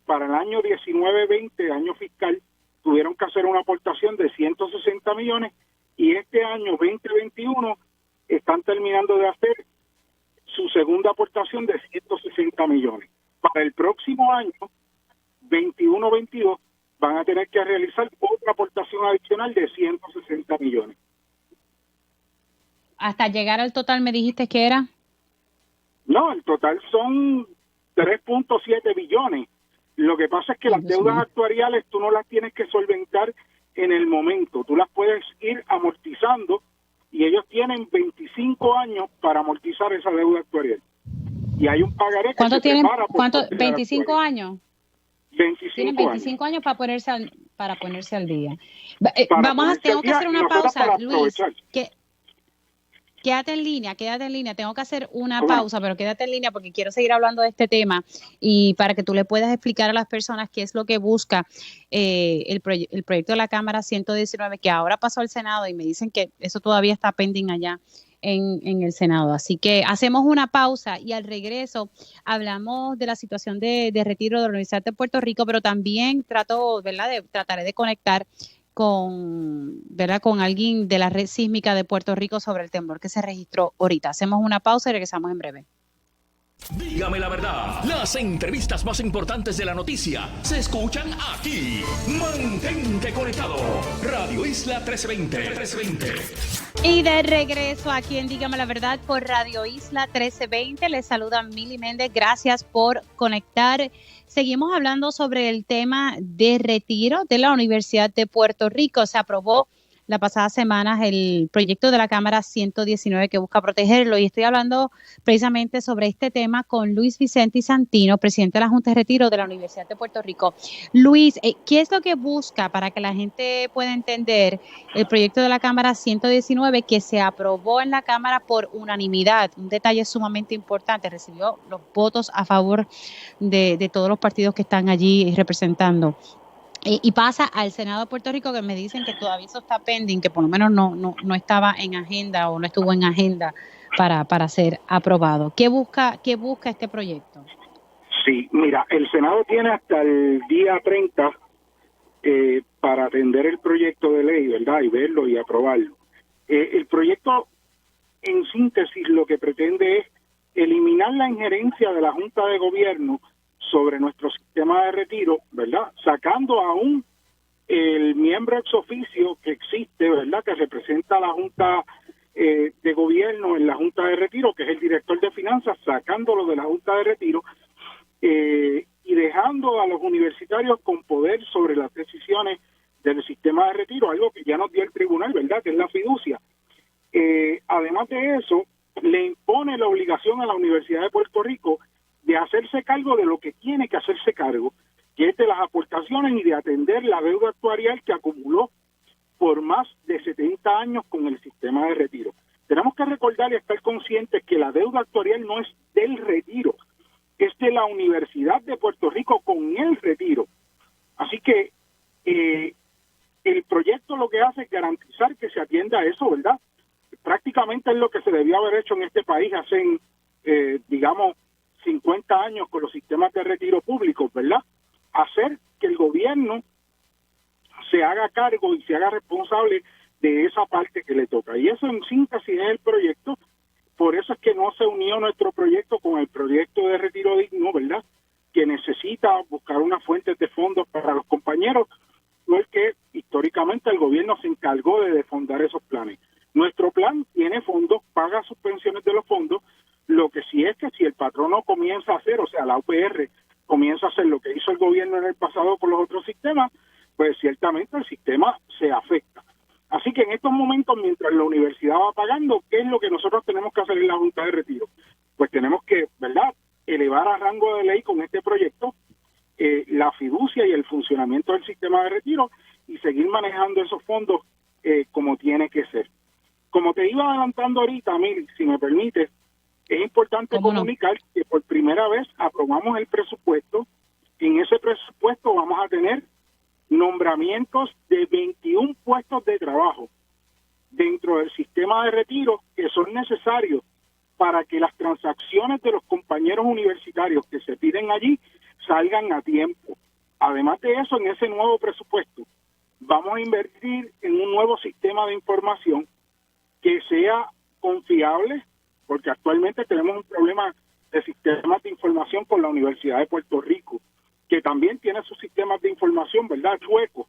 [SPEAKER 6] Para el año 19-20, año fiscal, tuvieron que hacer una aportación de 160 millones, y este año 2021 están terminando de hacer su segunda aportación de 160 millones. Para el próximo año, 21-22, van a tener que realizar otra aportación adicional de 160 millones.
[SPEAKER 2] ¿Hasta llegar al total me dijiste que era?
[SPEAKER 6] No, el total son 3.7 billones. Lo que pasa es que las deudas actuariales tú no las tienes que solventar en el momento. Tú las puedes ir amortizando, y ellos tienen 25 años para amortizar esa deuda actuarial. Y hay un pagaré que
[SPEAKER 2] ¿Cuánto
[SPEAKER 6] se
[SPEAKER 2] tienen?
[SPEAKER 6] prepara por
[SPEAKER 2] ¿Cuánto?
[SPEAKER 6] parte de la
[SPEAKER 2] ¿25
[SPEAKER 6] actuaria.
[SPEAKER 2] años?
[SPEAKER 6] 25
[SPEAKER 2] Tienen 25 años para ponerse al día.
[SPEAKER 6] Tengo
[SPEAKER 2] que hacer una pausa, Luis. quédate en línea. Tengo que hacer una pausa, pero quédate en línea porque quiero seguir hablando de este tema y para que tú le puedas explicar a las personas qué es lo que busca el proyecto de la Cámara 119, que ahora pasó al Senado y me dicen que eso todavía está pending allá en el Senado. Así que hacemos una pausa y al regreso hablamos de la situación de retiro de la Universidad de Puerto Rico, pero también trataré de conectar con alguien de la red sísmica de Puerto Rico sobre el temblor que se registró ahorita. Hacemos una pausa y regresamos en breve.
[SPEAKER 1] Dígame la verdad, las entrevistas más importantes de la noticia se escuchan aquí. Mantente conectado. Radio Isla 1320.
[SPEAKER 2] Y de regreso aquí en Dígame la Verdad por Radio Isla 1320. Les saluda Mili Méndez. Gracias por conectar. Seguimos hablando sobre el tema de retiro de la Universidad de Puerto Rico. Se aprobó la pasada semana el proyecto de la Cámara 119 que busca protegerlo y estoy hablando precisamente sobre este tema con Luis Vicente Santino, presidente de la Junta de Retiro de la Universidad de Puerto Rico. Luis, ¿qué es lo que busca para que la gente pueda entender el proyecto de la Cámara 119 que se aprobó en la Cámara por unanimidad? Un detalle sumamente importante, recibió los votos a favor de todos los partidos que están allí representando. Y pasa al Senado de Puerto Rico, que me dicen que todavía eso está pending, que por lo menos no estaba en agenda o no estuvo en agenda para ser aprobado. ¿Qué busca este proyecto?
[SPEAKER 6] Sí, mira, el Senado tiene hasta el día 30 para atender el proyecto de ley, ¿verdad? Y verlo y aprobarlo. El proyecto, en síntesis, lo que pretende es eliminar la injerencia de la Junta de Gobierno sobre nuestro sistema de retiro, ¿verdad? Sacando aún el miembro ex oficio que existe, ¿verdad? Que representa a la Junta de Gobierno en la Junta de Retiro, que es el director de finanzas, sacándolo de la Junta de Retiro y dejando a los universitarios con poder sobre las decisiones del sistema de retiro, algo que ya nos dio el tribunal, ¿verdad? Que es la fiducia. Además de eso, le impone la obligación a la Universidad de Puerto Rico de hacerse cargo de lo que tiene que hacerse cargo, que es de las aportaciones y de atender la deuda actuarial que acumuló por más de 70 años con el sistema de retiro. Tenemos que recordar y estar conscientes que la deuda actuarial no es del retiro, es de la Universidad de Puerto Rico con el retiro. Así que el proyecto lo que hace es garantizar que se atienda a eso, ¿verdad? Prácticamente es lo que se debió haber hecho en este país hace, 50 años con los sistemas de retiro públicos, ¿verdad? Hacer que el gobierno se haga cargo y se haga responsable de esa parte que le toca. Y eso en síntesis es el proyecto. Por eso es que no se unió nuestro proyecto con el proyecto de retiro digno, ¿verdad? Que necesita buscar unas fuentes de fondos para los compañeros, porque históricamente el gobierno se encargó de defondar esos planes. Nuestro plan tiene fondos, paga sus pensiones de los fondos. Lo que sí es que si el patrono comienza a hacer, o sea, la UPR comienza a hacer lo que hizo el gobierno en el pasado con los otros sistemas, pues ciertamente el sistema se afecta. Así que en estos momentos, mientras la universidad va pagando, ¿qué es lo que nosotros tenemos que hacer en la Junta de Retiro? Pues tenemos que, ¿verdad?, elevar a rango de ley con este proyecto la fiducia y el funcionamiento del sistema de retiro y seguir manejando esos fondos como tiene que ser. Como te iba adelantando ahorita, Mil, si me permites, es importante comunicar que por primera vez aprobamos el presupuesto. En ese presupuesto vamos a tener nombramientos de 21 puestos de trabajo dentro del sistema de retiro que son necesarios para que las transacciones de los compañeros universitarios que se piden allí salgan a tiempo. Además de eso, en ese nuevo presupuesto vamos a invertir en un nuevo sistema de información que sea confiable, porque actualmente tenemos un problema de sistemas de información con la Universidad de Puerto Rico, que también tiene sus sistemas de información, ¿verdad?, chuecos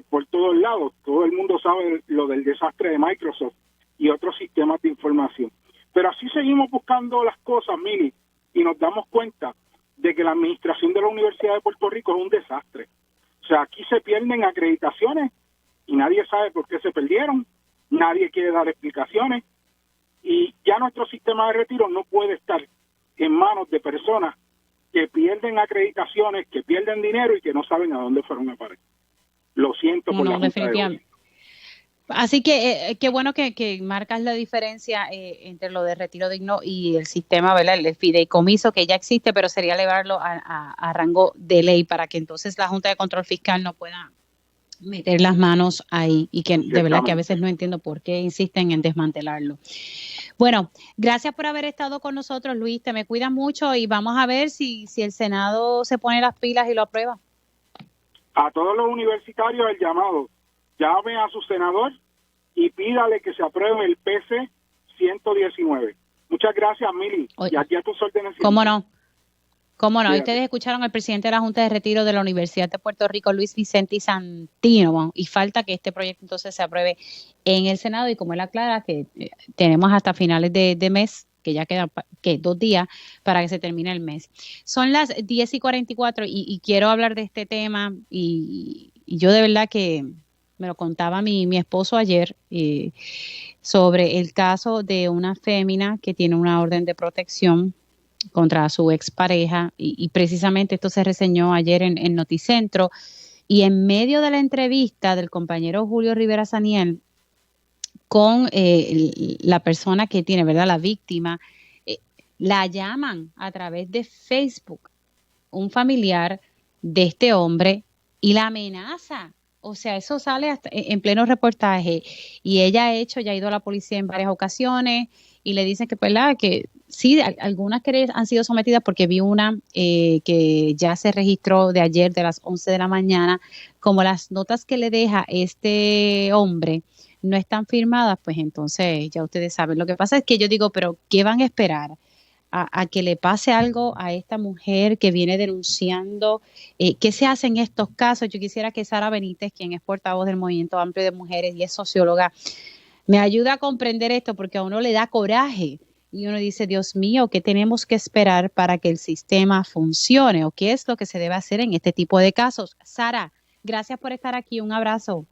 [SPEAKER 6] por todos lados. Todo el mundo sabe lo del desastre de Microsoft y otros sistemas de información. Pero así seguimos buscando las cosas, Mili, y nos damos cuenta de que la administración de la Universidad de Puerto Rico es un desastre. O sea, aquí se pierden acreditaciones y nadie sabe por qué se perdieron, nadie quiere dar explicaciones, y ya nuestro sistema de retiro no puede estar en manos de personas que pierden acreditaciones, que pierden dinero y que no saben a dónde fueron a parar. Lo siento por la Junta de Gobierno.
[SPEAKER 2] Así que qué bueno que marcas la diferencia entre lo de retiro digno y el sistema, ¿verdad? El fideicomiso que ya existe, pero sería elevarlo a rango de ley para que entonces la Junta de Control Fiscal no pueda meter las manos ahí y que de verdad que a veces no entiendo por qué insisten en desmantelarlo. Bueno, gracias por haber estado con nosotros, Luis. Te me cuidas mucho y vamos a ver si el Senado se pone las pilas y lo aprueba.
[SPEAKER 6] A todos los universitarios el llamado, llame a su senador y pídale que se apruebe el PC 119. Muchas gracias, Mili.
[SPEAKER 2] Oye,
[SPEAKER 6] y aquí a tus órdenes.
[SPEAKER 2] ¿Cómo no? ¿Cómo no?
[SPEAKER 6] Fíjate.
[SPEAKER 2] Ustedes escucharon al presidente de la Junta de Retiro de la Universidad de Puerto Rico, Luis Vicente Santino, y falta que este proyecto entonces se apruebe en el Senado y como él aclara que tenemos hasta finales de mes, que ya quedan 2 días para que se termine el mes. Son las 10:44 y quiero hablar de este tema y yo de verdad que me lo contaba mi esposo ayer sobre el caso de una fémina que tiene una orden de protección contra su expareja y precisamente esto se reseñó ayer en Noticentro y en medio de la entrevista del compañero Julio Rivera Saniel con la persona que tiene, ¿verdad? La víctima, la llaman a través de Facebook un familiar de este hombre y la amenaza. O sea, eso sale hasta en pleno reportaje y ella ya ha ido a la policía en varias ocasiones y le dicen que, ¿verdad? Que sí, algunas querellas han sido sometidas porque vi una que ya se registró de ayer de las 11 de la mañana, como las notas que le deja este hombre no están firmadas, pues entonces ya ustedes saben. Lo que pasa es que yo digo, pero ¿qué van a esperar? A que le pase algo a esta mujer que viene denunciando. ¿Qué se hace en estos casos? Yo quisiera que Sara Benítez, quien es portavoz del Movimiento Amplio de Mujeres y es socióloga, me ayude a comprender esto porque a uno le da coraje y uno dice, Dios mío, ¿qué tenemos que esperar para que el sistema funcione? ¿O qué es lo que se debe hacer en este tipo de casos? Sara, gracias por estar aquí. Un abrazo.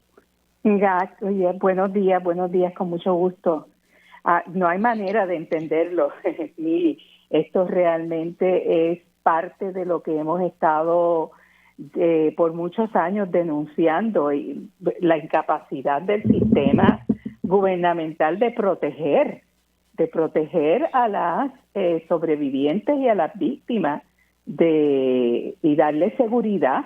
[SPEAKER 7] Oye, buenos días, con mucho gusto. No hay manera de entenderlo, Mili. Esto realmente es parte de lo que hemos estado por muchos años denunciando, y la incapacidad del sistema gubernamental de proteger a las sobrevivientes y a las víctimas y darle seguridad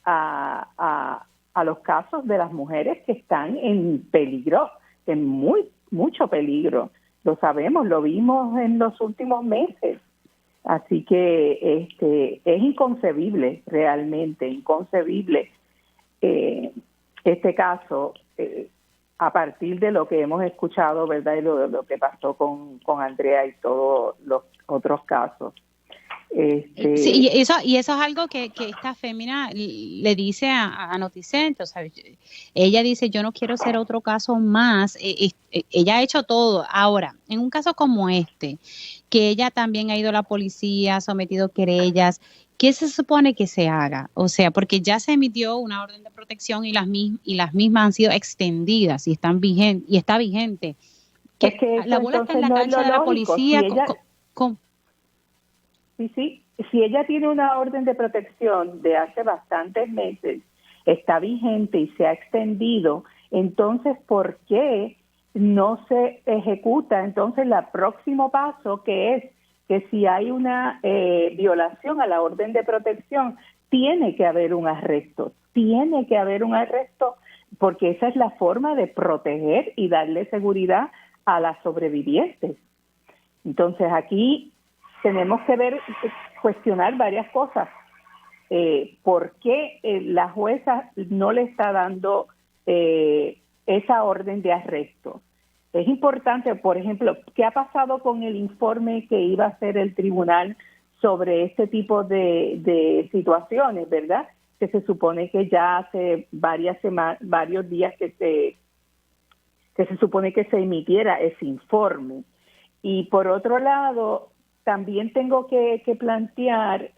[SPEAKER 7] a los casos de las mujeres que están en peligro, en mucho peligro. Lo sabemos, lo vimos en los últimos meses. Así que es inconcebible, realmente inconcebible este caso a partir de lo que hemos escuchado, ¿verdad? Y lo que pasó con Andrea y todos los otros casos.
[SPEAKER 2] Sí, y eso es algo que esta fémina le dice a Noticentro, o sea, ella dice, yo no quiero ser otro caso más. Ella ha hecho todo. Ahora, en un caso como este, que ella también ha ido a la policía, ha sometido querellas, ¿qué se supone que se haga? O sea, porque ya se emitió una orden de protección y las mismas han sido extendidas y están vigentes y está vigente.
[SPEAKER 7] Es que
[SPEAKER 2] la bola está en la cancha de la policía.
[SPEAKER 7] Sí, si ella tiene una orden de protección de hace bastantes meses, está vigente y se ha extendido, entonces, ¿por qué no se ejecuta entonces el próximo paso, que es que si hay una violación a la orden de protección, tiene que haber un arresto, porque esa es la forma de proteger y darle seguridad a las sobrevivientes. Entonces, aquí tenemos que cuestionar varias cosas. ¿Por qué la jueza no le está dando esa orden de arresto? Es importante, por ejemplo, ¿qué ha pasado con el informe que iba a hacer el tribunal sobre este tipo de situaciones, verdad? Que se supone que ya hace varios días que se supone que se emitiera ese informe. Y por otro lado, también tengo que plantear,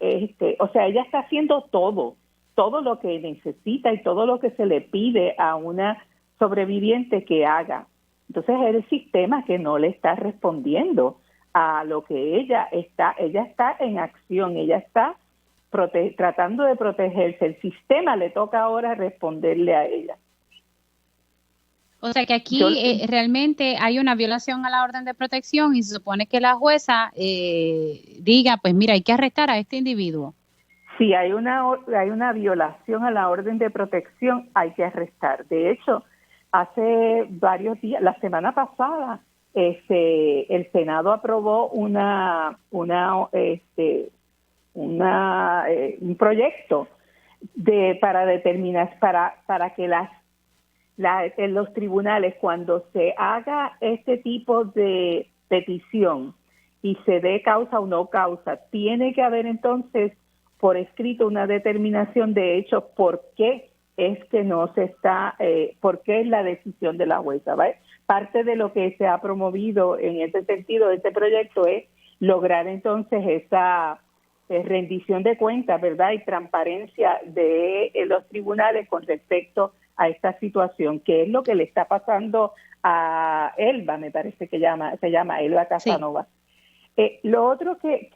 [SPEAKER 7] o sea, ella está haciendo todo lo que necesita y todo lo que se le pide a una sobreviviente que haga. Entonces es el sistema que no le está respondiendo a lo que ella está en acción, ella está tratando de protegerse. El sistema le toca ahora responderle a ella.
[SPEAKER 2] O sea que aquí realmente hay una violación a la orden de protección y se supone que la jueza diga, pues mira, hay que arrestar a este individuo.
[SPEAKER 7] Si hay una violación a la orden de protección, hay que arrestar. De hecho, hace varios días, la semana pasada, el Senado aprobó un proyecto para determinar para que en los tribunales, cuando se haga este tipo de petición y se dé causa o no causa, tiene que haber entonces por escrito una determinación de hecho por qué es que no se está, por qué es la decisión de la jueza, ¿vale? Parte de lo que se ha promovido en ese sentido de este proyecto es lograr entonces esa rendición de cuentas, ¿verdad? Y transparencia de los tribunales con respecto a esta situación, que es lo que le está pasando a Elba, me parece que se llama Elba Casanova. Sí. Lo otro que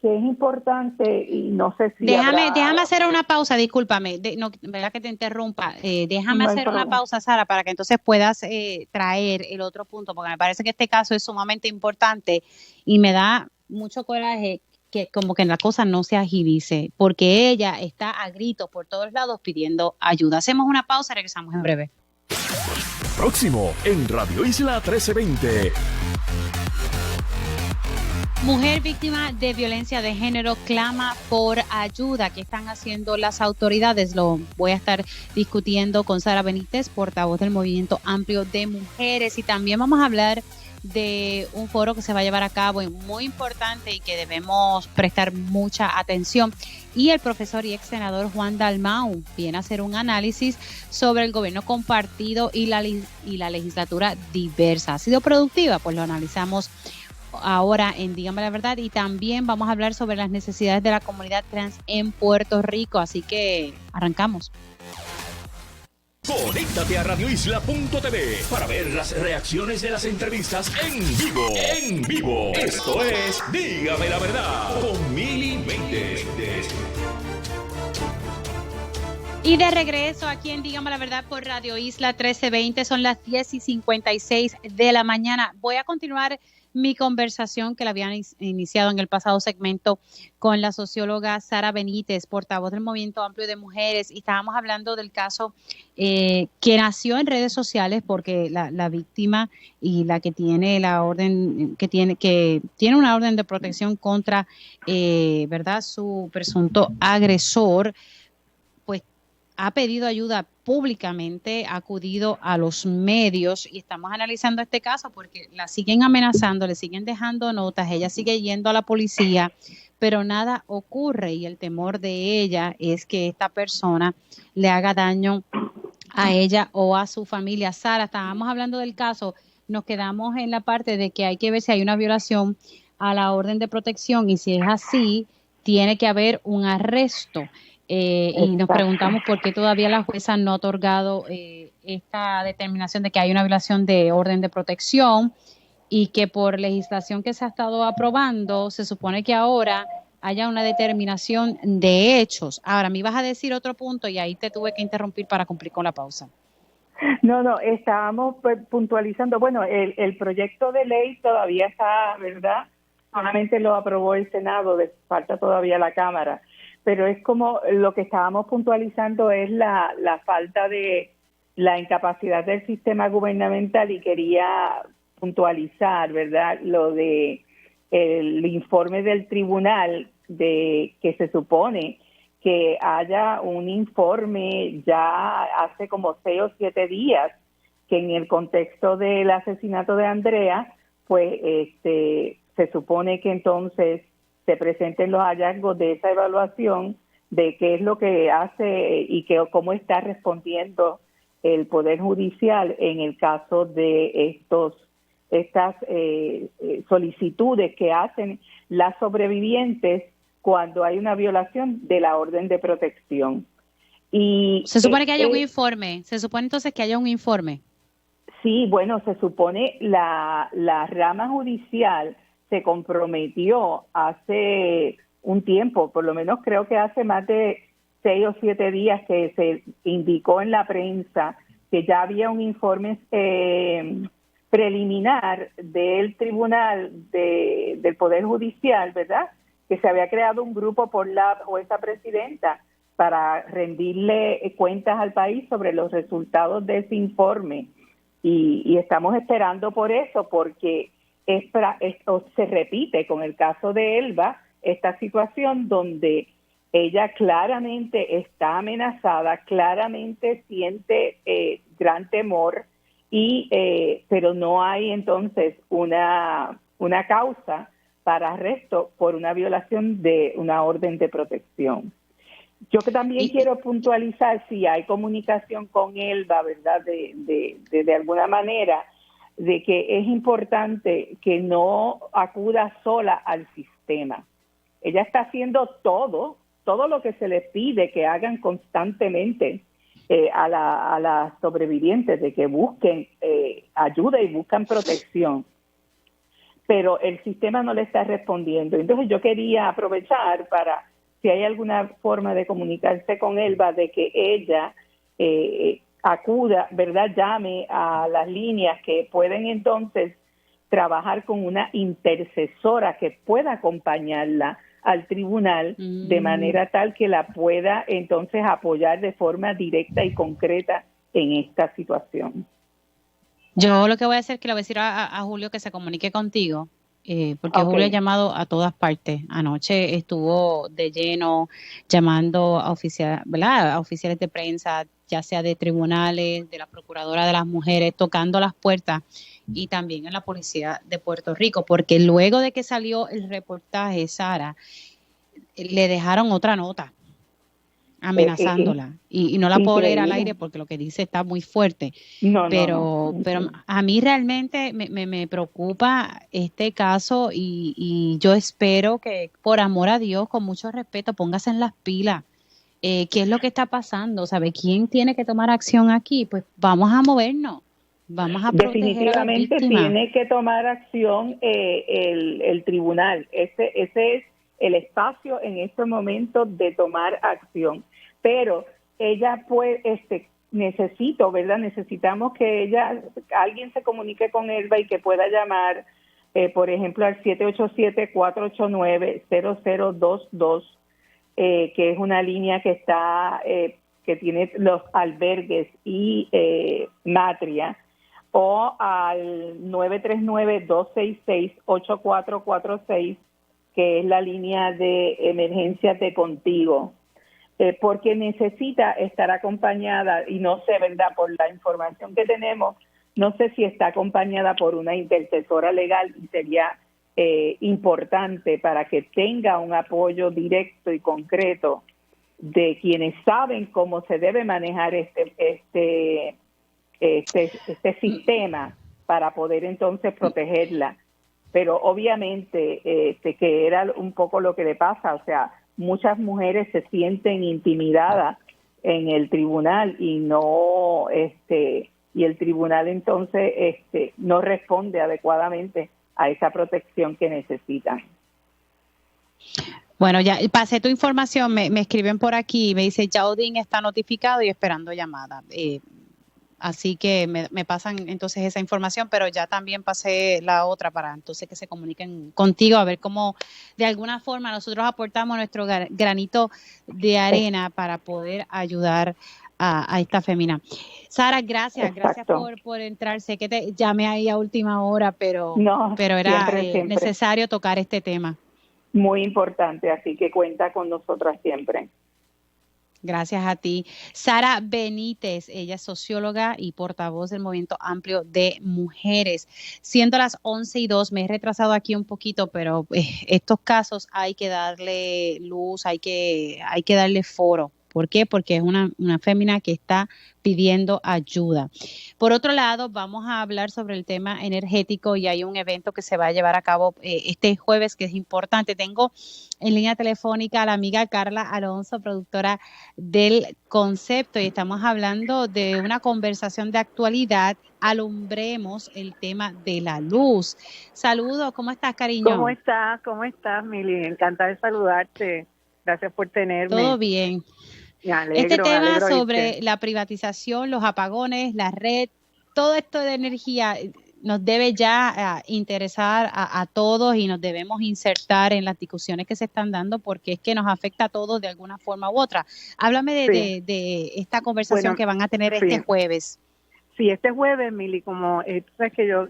[SPEAKER 7] es importante, y no sé si
[SPEAKER 2] déjame hacer una pausa, discúlpame, verdad que te interrumpa, déjame hacer una pausa, Sara, para que entonces puedas traer el otro punto, porque me parece que este caso es sumamente importante y me da mucho coraje que como que la cosa no se agilice, porque ella está a gritos por todos lados pidiendo ayuda. Hacemos una pausa y regresamos en breve.
[SPEAKER 1] Próximo en Radio Isla 1320.
[SPEAKER 2] Mujer víctima de violencia de género clama por ayuda. ¿Qué están haciendo las autoridades? Lo voy a estar discutiendo con Sara Benítez, portavoz del Movimiento Amplio de Mujeres. Y también vamos a hablar de un foro que se va a llevar a cabo muy importante y que debemos prestar mucha atención. Y el profesor y ex senador Juan Dalmau viene a hacer un análisis sobre el gobierno compartido y la legislatura diversa. ¿Ha sido productiva? Pues lo analizamos ahora en Dígame la Verdad, y también vamos a hablar sobre las necesidades de la comunidad trans en Puerto Rico, así que arrancamos.
[SPEAKER 1] Conéctate a radioisla.tv para ver las reacciones de las entrevistas en vivo. En vivo. Esto es Dígame la Verdad con Mili Méndez.
[SPEAKER 2] Y de regreso aquí en Dígame la Verdad por Radio Isla 1320, son las 10:56 de la mañana. Voy a continuar mi conversación que la habían iniciado en el pasado segmento con la socióloga Sara Benítez, portavoz del Movimiento Amplio de Mujeres, y estábamos hablando del caso que nació en redes sociales porque la víctima y la que tiene la orden, que tiene una orden de protección contra, ¿verdad?, su presunto agresor, pues ha pedido ayuda públicamente, ha acudido a los medios y estamos analizando este caso porque la siguen amenazando, le siguen dejando notas, ella sigue yendo a la policía, pero nada ocurre y el temor de ella es que esta persona le haga daño a ella o a su familia. Sara, estábamos hablando del caso, nos quedamos en la parte de que hay que ver si hay una violación a la orden de protección y si es así, tiene que haber un arresto. Y nos preguntamos por qué todavía la jueza no ha otorgado esta determinación de que hay una violación de orden de protección y que por legislación que se ha estado aprobando se supone que ahora haya una determinación de hechos. Ahora, me ibas a decir otro punto y ahí te tuve que interrumpir para cumplir con la pausa.
[SPEAKER 7] No, estábamos puntualizando, bueno, el proyecto de ley todavía está, ¿verdad? Solamente lo aprobó el Senado, falta todavía la Cámara. Pero es como lo que estábamos puntualizando es la falta de la incapacidad del sistema gubernamental y quería puntualizar, ¿verdad?, lo de el informe del tribunal de que se supone que haya un informe ya hace como 6 o 7 días que en el contexto del asesinato de Andrea, pues se supone que entonces se presenten los hallazgos de esa evaluación de qué es lo que hace y cómo está respondiendo el Poder Judicial en el caso de estas solicitudes que hacen las sobrevivientes cuando hay una violación de la orden de protección. Y
[SPEAKER 2] se supone que haya un informe, se supone entonces que haya un informe.
[SPEAKER 7] Sí, bueno, se supone la rama judicial se comprometió hace un tiempo, por lo menos creo que hace más de 6 o 7 días que se indicó en la prensa que ya había un informe preliminar del Tribunal del Poder Judicial, ¿verdad?, que se había creado un grupo por la jueza presidenta para rendirle cuentas al país sobre los resultados de ese informe. Y estamos esperando por eso, porque esto se repite con el caso de Elba, esta situación donde ella claramente está amenazada, claramente siente gran temor, pero no hay entonces una causa para arresto por una violación de una orden de protección. Yo que también quiero puntualizar si hay comunicación con Elba, ¿verdad?, de alguna manera, de que es importante que no acuda sola al sistema. Ella está haciendo todo lo que se le pide que hagan constantemente a las sobrevivientes, de que busquen ayuda y buscan protección. Pero el sistema no le está respondiendo. Entonces yo quería aprovechar para, si hay alguna forma de comunicarse con Elba, de que ella acuda, ¿verdad?, llame a las líneas que pueden entonces trabajar con una intercesora que pueda acompañarla al tribunal de manera tal que la pueda entonces apoyar de forma directa y concreta en esta situación.
[SPEAKER 2] Yo lo que voy a hacer es que le voy a decir a Julio que se comunique contigo, porque Julio ha llamado a todas partes. Anoche estuvo de lleno llamando a ¿verdad?, a oficiales de prensa, ya sea de tribunales, de la Procuradora de las Mujeres, tocando las puertas, y también en la Policía de Puerto Rico, porque luego de que salió el reportaje, Sara, le dejaron otra nota amenazándola, y no la puedo leer al aire porque lo que dice está muy fuerte, pero a mí realmente me preocupa este caso, y yo espero que, por amor a Dios, con mucho respeto, póngase en las pilas. ¿Qué es lo que está pasando? ¿Sabe quién tiene que tomar acción aquí? Pues vamos a movernos, vamos a proteger a las víctimas.
[SPEAKER 7] Tiene que tomar acción el tribunal. Ese es el espacio en este momento de tomar acción. Pero ella necesitamos que alguien se comunique con Elba y que pueda llamar, por ejemplo, al 787-489-0022, que es una línea que está, que tiene los albergues y Matria, o al 939-266-8446, que es la línea de emergencias de Contigo, porque necesita estar acompañada, y no sé, ¿verdad?, por la información que tenemos, no sé si está acompañada por una intercesora legal, y sería importante para que tenga un apoyo directo y concreto de quienes saben cómo se debe manejar este sistema para poder entonces protegerla. Pero obviamente que era un poco lo que le pasa, o sea, muchas mujeres se sienten intimidadas en el tribunal y el tribunal entonces no responde adecuadamente a esa protección que necesitan.
[SPEAKER 2] Bueno, ya pasé tu información, me escriben por aquí, me dice, ya Odín está notificado y esperando llamada. Así que me pasan entonces esa información, pero ya también pasé la otra para entonces que se comuniquen contigo, a ver cómo de alguna forma nosotros aportamos nuestro granito de arena para poder ayudar a esta fémina. Sara, gracias por entrar. Sé que te llamé ahí a última hora, pero era siempre necesario tocar este tema.
[SPEAKER 7] Muy importante, así que cuenta con nosotras siempre.
[SPEAKER 2] Gracias a ti. Sara Benítez, ella es socióloga y portavoz del Movimiento Amplio de Mujeres. Siendo las 11:02, me he retrasado aquí un poquito, pero estos casos hay que darle luz, hay que darle foro. ¿Por qué? Porque es una fémina que está pidiendo ayuda. Por otro lado, vamos a hablar sobre el tema energético, y hay un evento que se va a llevar a cabo este jueves que es importante. Tengo en línea telefónica a la amiga Carla Alonso, productora del Concepto, y estamos hablando de una conversación de actualidad. Alumbremos el tema de la luz. Saludos, ¿cómo estás, cariño?
[SPEAKER 8] ¿Cómo estás, Mili? Encantada de saludarte. Gracias por tenerme.
[SPEAKER 2] Todo bien. Este tema sobre la privatización, los apagones, la red, todo esto de energía nos debe ya interesar a todos y nos debemos insertar en las discusiones que se están dando porque es que nos afecta a todos de alguna forma u otra. Háblame de esta conversación que van a tener este jueves.
[SPEAKER 7] Sí, este jueves, Mili, como tú sabes que yo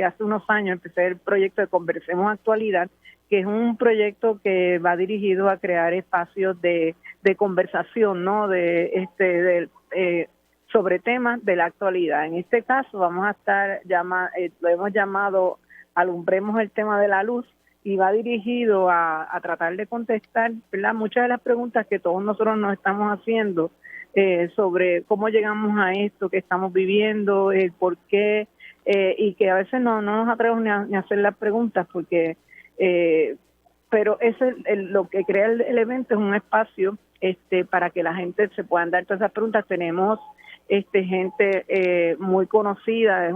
[SPEAKER 7] hace unos años empecé el proyecto de Conversemos Actualidad, que es un proyecto que va dirigido a crear espacios de conversación, ¿no? Sobre temas de la actualidad. En este caso vamos a estar lo hemos llamado Alumbremos el tema de la luz y va dirigido a tratar de contestar, ¿verdad?, muchas de las preguntas que todos nosotros nos estamos haciendo sobre cómo llegamos a esto que estamos viviendo, el por qué, y que a veces no nos atrevemos ni a hacer las preguntas porque pero lo que crea el evento es un espacio para que la gente se puedan dar todas esas preguntas. Tenemos gente muy conocida, es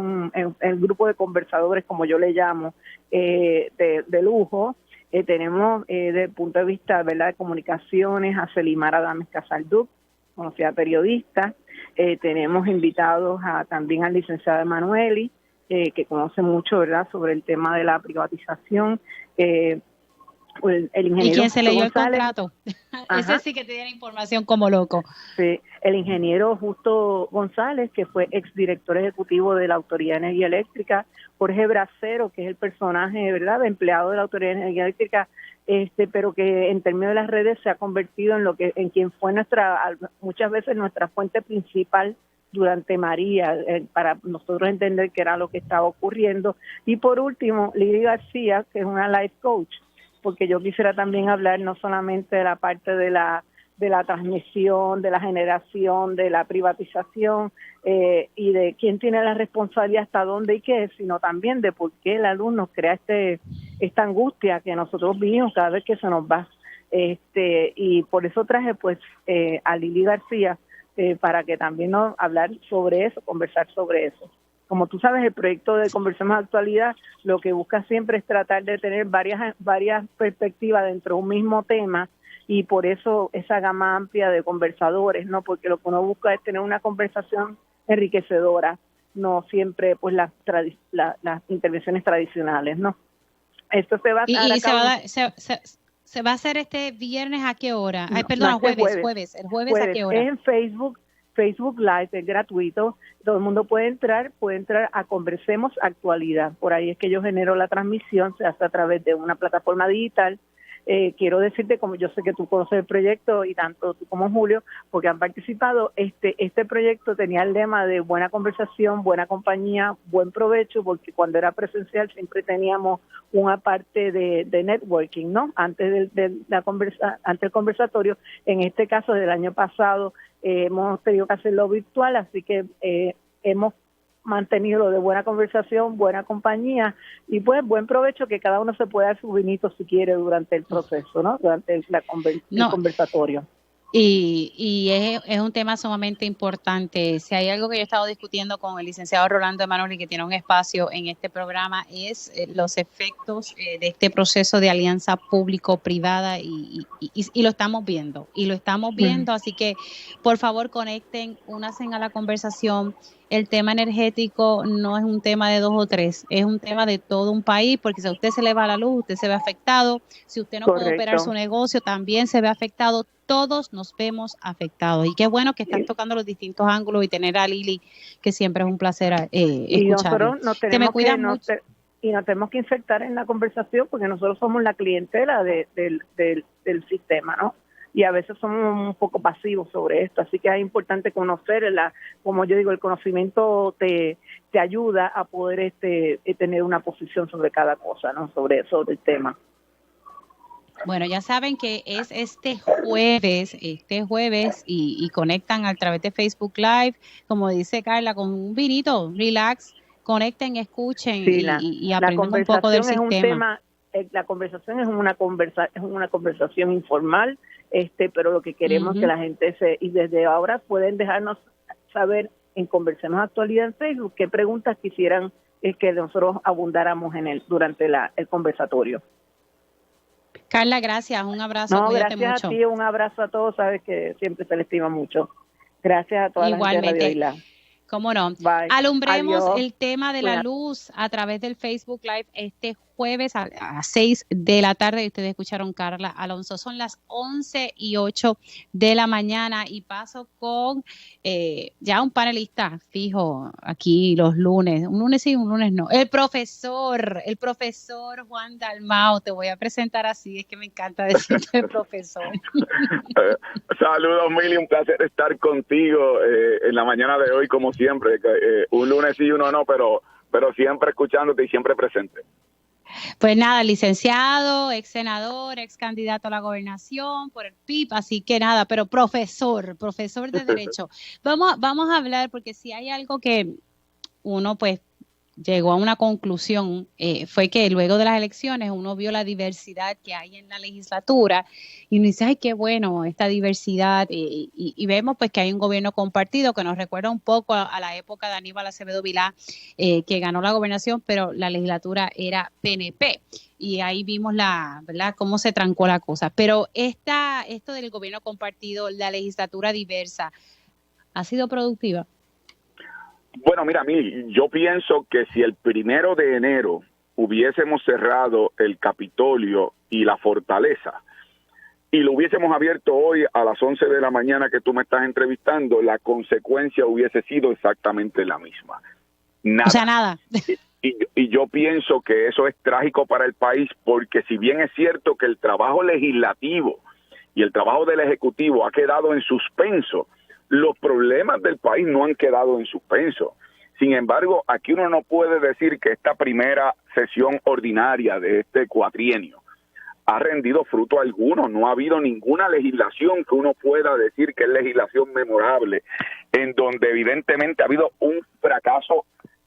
[SPEAKER 7] el grupo de conversadores, como yo le llamo, de lujo. Tenemos desde el punto de vista, ¿verdad?, de comunicaciones a Celimar Adames Casalduc, conocida periodista. Tenemos invitados también al licenciado Emanueli, que conoce mucho, ¿verdad?, sobre el tema de la privatización. El ingeniero
[SPEAKER 2] ¿Y quién se leyó
[SPEAKER 7] González,
[SPEAKER 2] el contrato? Ese sí que tiene información como loco.
[SPEAKER 7] Sí, el ingeniero Justo González, que fue exdirector ejecutivo de la Autoridad de Energía Eléctrica, Jorge Bracero, que es el personaje, ¿verdad?, de empleado de la Autoridad de Energía Eléctrica, pero que en términos de las redes se ha convertido en quien fue muchas veces nuestra fuente principal durante María, para nosotros entender qué era lo que estaba ocurriendo. Y por último, Lili García, que es una life coach, porque yo quisiera también hablar no solamente de la parte de la transmisión, de la generación, de la privatización y de quién tiene la responsabilidad, hasta dónde y qué, sino también de por qué el alumno nos crea esta angustia que nosotros vivimos cada vez que se nos va. Y por eso traje pues a Lili García para que también nos hablar sobre eso, conversar sobre eso. Como tú sabes, el proyecto de Conversemos Actualidad lo que busca siempre es tratar de tener varias perspectivas dentro de un mismo tema y por eso esa gama amplia de conversadores, ¿no? Porque lo que uno busca es tener una conversación enriquecedora, no siempre pues las intervenciones tradicionales, ¿no? Esto se va a
[SPEAKER 2] ¿Se va a hacer este viernes a qué hora? Jueves. ¿El jueves a qué hora?
[SPEAKER 7] Es en Facebook Live, es gratuito, todo el mundo puede entrar a Conversemos Actualidad, por ahí es que yo genero la transmisión, se hace a través de una plataforma digital. Quiero decirte, como yo sé que tú conoces el proyecto y tanto tú como Julio, porque han participado, este proyecto tenía el lema de buena conversación, buena compañía, buen provecho, porque cuando era presencial siempre teníamos una parte de networking, ¿no? Antes antes del conversatorio. En este caso, del año pasado, hemos tenido que hacerlo virtual, así que hemos mantenido lo de buena conversación, buena compañía y pues buen provecho, que cada uno se pueda dar su vinito si quiere durante el proceso, ¿no? Durante el conversatorio.
[SPEAKER 2] Y es un tema sumamente importante. Si hay algo que yo he estado discutiendo con el licenciado Rolando Emanueli, que tiene un espacio en este programa, es los efectos de este proceso de alianza público-privada y lo estamos viendo. Y lo estamos viendo, así que por favor conecten, únanse a la conversación. El tema energético no es un tema de 2 o 3, es un tema de todo un país, porque si a usted se le va la luz, usted se ve afectado. Si usted no puede operar su negocio, también se ve afectado. Todos nos vemos afectados. Y qué bueno que están tocando los distintos ángulos y tener a Lili, que siempre es un placer escucharla.
[SPEAKER 7] Y nos tenemos que insertar en la conversación porque nosotros somos la clientela del sistema, ¿no? Y a veces somos un poco pasivos sobre esto, así que es importante conocerla. Como yo digo, el conocimiento te ayuda a poder tener una posición sobre cada cosa, ¿no? Sobre el tema.
[SPEAKER 2] Bueno, ya saben que es este jueves y conectan a través de Facebook Live, como dice Carla, con un vinito, relax, conecten, escuchen y aprendan un poco del sistema.
[SPEAKER 7] La conversación es una conversación informal, pero lo que queremos es que la gente y desde ahora pueden dejarnos saber en Conversemos Actualidad en Facebook qué preguntas quisieran que nosotros abundáramos durante el conversatorio.
[SPEAKER 2] Carla, gracias, un abrazo,
[SPEAKER 7] No,
[SPEAKER 2] cuídate
[SPEAKER 7] gracias
[SPEAKER 2] mucho.
[SPEAKER 7] a ti, un abrazo a todos, sabes que siempre se le estima mucho. Gracias a toda la gente de Radio
[SPEAKER 2] Igualmente.
[SPEAKER 7] Isla.
[SPEAKER 2] ¿Cómo no?
[SPEAKER 7] Bye.
[SPEAKER 2] Alumbremos
[SPEAKER 7] Adiós.
[SPEAKER 2] el tema de la
[SPEAKER 7] Cuídate.
[SPEAKER 2] luz a través del Facebook Live este jueves a las 6 de la tarde. Y ustedes escucharon Carla Alonso. Son las 11:08 de la mañana y paso con ya un panelista fijo aquí los lunes. Un lunes sí, un lunes no. El profesor Juan Dalmau. Te voy a presentar así, es que me encanta decirte el profesor.
[SPEAKER 8] Saludos, Mili, un placer estar contigo en la mañana de hoy, como siempre. Un lunes sí, uno no, pero siempre escuchándote y siempre presente.
[SPEAKER 2] Pues nada, licenciado, ex senador, ex candidato a la gobernación por el PIB, así que nada, pero profesor de Derecho. Vamos a hablar, porque si hay algo que uno pues llegó a una conclusión, fue que luego de las elecciones uno vio la diversidad que hay en la legislatura y uno dice, ay, qué bueno esta diversidad, y vemos pues que hay un gobierno compartido que nos recuerda un poco a la época de Aníbal Acevedo Vilá, que ganó la gobernación, pero la legislatura era PNP. Y ahí vimos ¿verdad?, cómo se trancó la cosa. Pero esto del gobierno compartido, la legislatura diversa, ¿ha sido productiva?
[SPEAKER 8] Bueno, mira, yo pienso que si el 1 de enero hubiésemos cerrado el Capitolio y la Fortaleza y lo hubiésemos abierto hoy a las 11 de la mañana que tú me estás entrevistando, la consecuencia hubiese sido exactamente la misma. Nada.
[SPEAKER 2] O sea, nada.
[SPEAKER 8] Y yo pienso que eso es trágico para el país, porque si bien es cierto que el trabajo legislativo y el trabajo del Ejecutivo ha quedado en suspenso, los problemas del país no han quedado en suspenso. Sin embargo, aquí uno no puede decir que esta primera sesión ordinaria de este cuatrienio ha rendido fruto alguno. No ha habido ninguna legislación que uno pueda decir que es legislación memorable, en donde evidentemente ha habido un fracaso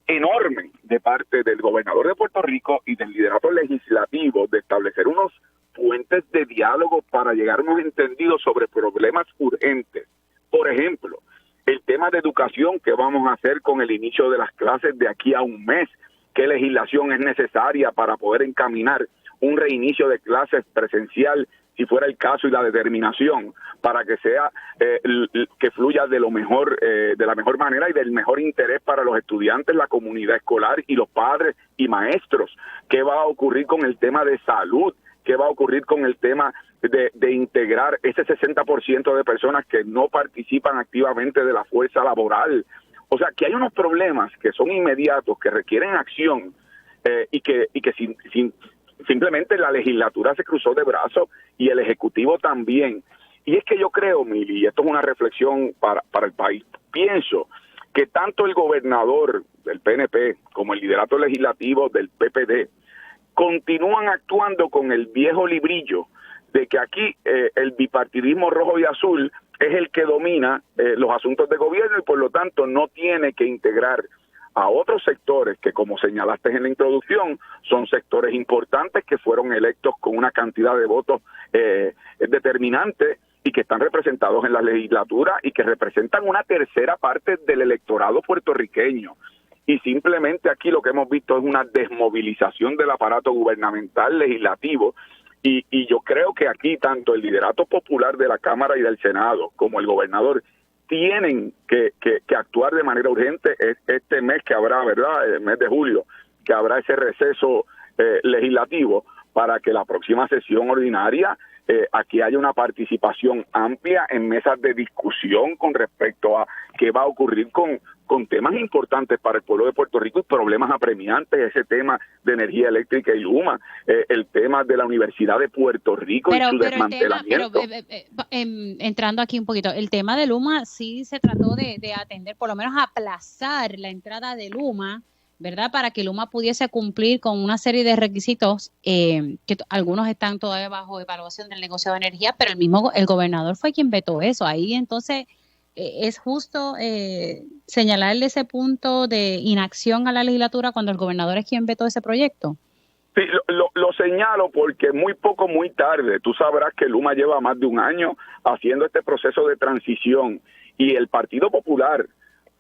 [SPEAKER 8] enorme de parte del gobernador de Puerto Rico y del liderato legislativo de establecer unos puentes de diálogo para llegar a unos entendidos sobre problemas urgentes. Por ejemplo, el tema de educación, ¿qué vamos a hacer con el inicio de las clases de aquí a un mes? ¿Qué legislación es necesaria para poder encaminar un reinicio de clases presencial, si fuera el caso, y la determinación para que sea que fluya de lo mejor, de la mejor manera y del mejor interés para los estudiantes, la comunidad escolar y los padres y maestros? ¿Qué va a ocurrir con el tema de salud? ¿Qué va a ocurrir con el tema de integrar ese 60% de personas que no participan activamente de la fuerza laboral? O sea, que hay unos problemas que son inmediatos, que requieren acción, y que simplemente la legislatura se cruzó de brazos y el Ejecutivo también. Y es que yo creo, Mili, y esto es una reflexión para el país, pienso que tanto el gobernador del PNP como el liderato legislativo del PPD continúan actuando con el viejo librillo de que aquí el bipartidismo rojo y azul es el que domina los asuntos de gobierno y por lo tanto no tiene que integrar a otros sectores que, como señalaste en la introducción, son sectores importantes que fueron electos con una cantidad de votos determinante y que están representados en la legislatura y que representan una tercera parte del electorado puertorriqueño. Y simplemente aquí lo que hemos visto es una desmovilización del aparato gubernamental legislativo, y yo creo que aquí tanto el liderato popular de la Cámara y del Senado como el gobernador tienen que actuar de manera urgente este mes que habrá, ¿verdad?, el mes de julio, que habrá ese receso legislativo, para que la próxima sesión ordinaria aquí haya una participación amplia en mesas de discusión con respecto a qué va a ocurrir con temas importantes para el pueblo de Puerto Rico y problemas apremiantes, ese tema de energía eléctrica y Luma, el tema de la Universidad de Puerto Rico y su desmantelamiento.
[SPEAKER 2] Entrando aquí un poquito, el tema de Luma sí se trató de atender, por lo menos aplazar la entrada de Luma, ¿verdad?, para que Luma pudiese cumplir con una serie de requisitos que algunos están todavía bajo evaluación del negociado de energía, pero el gobernador fue quien vetó eso. Ahí entonces es justo señalarle ese punto de inacción a la legislatura cuando el gobernador es quien vetó ese proyecto.
[SPEAKER 8] Sí, lo señalo porque muy tarde. Tú sabrás que Luma lleva más de un año haciendo este proceso de transición y el Partido Popular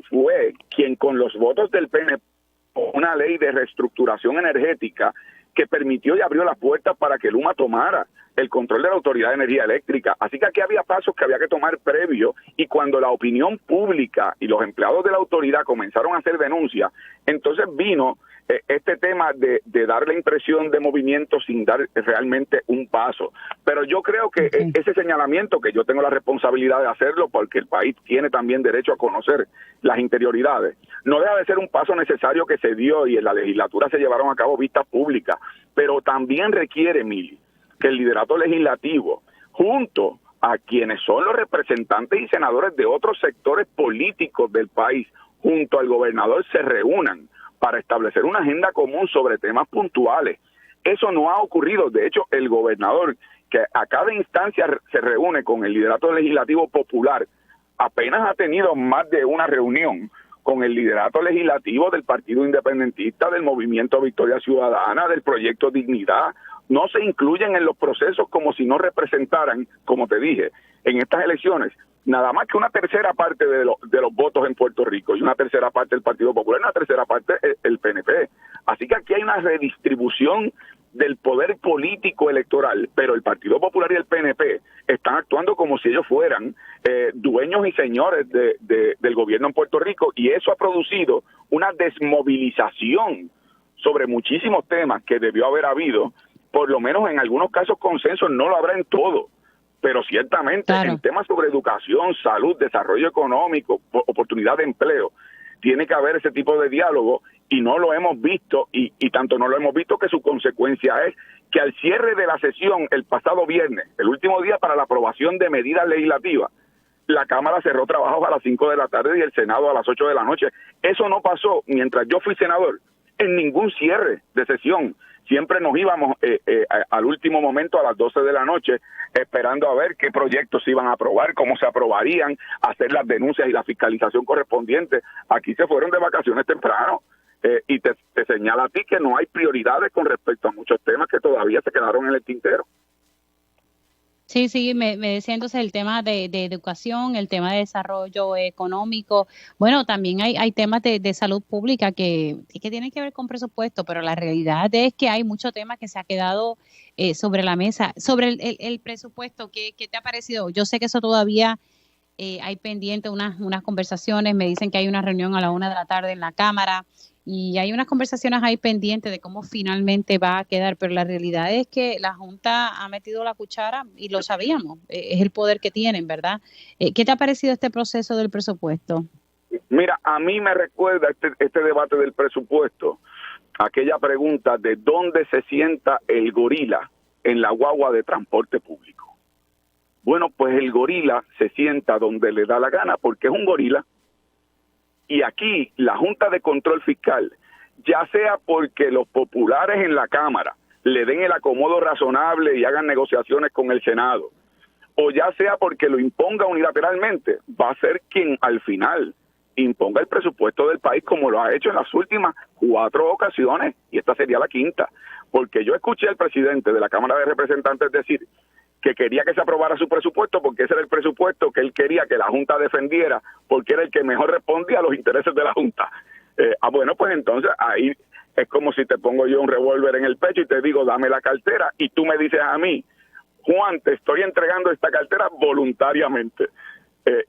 [SPEAKER 8] fue quien, con los votos del PNP, una ley de reestructuración energética que permitió y abrió las puertas para que Luma tomara el control de la Autoridad de Energía Eléctrica. Así que aquí había pasos que había que tomar previo, y cuando la opinión pública y los empleados de la autoridad comenzaron a hacer denuncias, entonces vino este tema de dar la impresión de movimiento sin dar realmente un paso. Pero yo creo que ese señalamiento, que yo tengo la responsabilidad de hacerlo porque el país tiene también derecho a conocer las interioridades, no deja de ser un paso necesario que se dio, y en la legislatura se llevaron a cabo vistas públicas, pero también requiere, Mili, que el liderato legislativo, junto a quienes son los representantes y senadores de otros sectores políticos del país, junto al gobernador, se reúnan para establecer una agenda común sobre temas puntuales. Eso no ha ocurrido. De hecho, el gobernador, que a cada instancia se reúne con el liderato legislativo popular, apenas ha tenido más de una reunión con el liderato legislativo del Partido Independentista, del Movimiento Victoria Ciudadana, del Proyecto Dignidad. No se incluyen en los procesos como si no representaran, como te dije, en estas elecciones, nada más que una tercera parte de los votos en Puerto Rico, y una tercera parte del Partido Popular, y una tercera parte el PNP. Así que aquí hay una redistribución del poder político electoral, pero el Partido Popular y el PNP están actuando como si ellos fueran dueños y señores del gobierno en Puerto Rico, y eso ha producido una desmovilización sobre muchísimos temas que debió haber habido. Por lo menos en algunos casos consenso, no lo habrá en todo, pero ciertamente en temas sobre educación, salud, desarrollo económico, oportunidad de empleo, tiene que haber ese tipo de diálogo, y no lo hemos visto, y tanto no lo hemos visto que su consecuencia es que al cierre de la sesión el pasado viernes, el último día para la aprobación de medidas legislativas, la Cámara cerró trabajos a las 5 de la tarde y el Senado a las 8 de la noche. Eso no pasó mientras yo fui senador en ningún cierre de sesión. Siempre nos íbamos al último momento a las 12 de la noche esperando a ver qué proyectos se iban a aprobar, cómo se aprobarían, hacer las denuncias y la fiscalización correspondiente. Aquí se fueron de vacaciones temprano, y te señala a ti que no hay prioridades con respecto a muchos temas que todavía se quedaron en el tintero.
[SPEAKER 2] Sí, me decía entonces el tema de educación, el tema de desarrollo económico. Bueno, también hay temas de salud pública que tienen que ver con presupuesto, pero la realidad es que hay mucho tema que se ha quedado sobre la mesa. Sobre el presupuesto, ¿qué te ha parecido? Yo sé que eso todavía hay pendiente unas conversaciones, me dicen que hay una reunión a la 1 de la tarde en la Cámara, y hay unas conversaciones ahí pendientes de cómo finalmente va a quedar, pero la realidad es que la Junta ha metido la cuchara, y lo sabíamos, es el poder que tienen, ¿verdad? ¿Qué te ha parecido este proceso del presupuesto?
[SPEAKER 8] Mira, a mí me recuerda este debate del presupuesto, aquella pregunta de dónde se sienta el gorila en la guagua de transporte público. Bueno, pues el gorila se sienta donde le da la gana, porque es un gorila. Y aquí la Junta de Control Fiscal, ya sea porque los populares en la Cámara le den el acomodo razonable y hagan negociaciones con el Senado, o ya sea porque lo imponga unilateralmente, va a ser quien al final imponga el presupuesto del país, como lo ha hecho en las últimas 4 ocasiones, y esta sería la 5ª, porque yo escuché al presidente de la Cámara de Representantes decir que quería que se aprobara su presupuesto porque ese era el presupuesto que él quería que la Junta defendiera, porque era el que mejor respondía a los intereses de la Junta. Bueno, pues entonces ahí es como si te pongo yo un revólver en el pecho y te digo, dame la cartera, y tú me dices a mí, Juan, te estoy entregando esta cartera voluntariamente.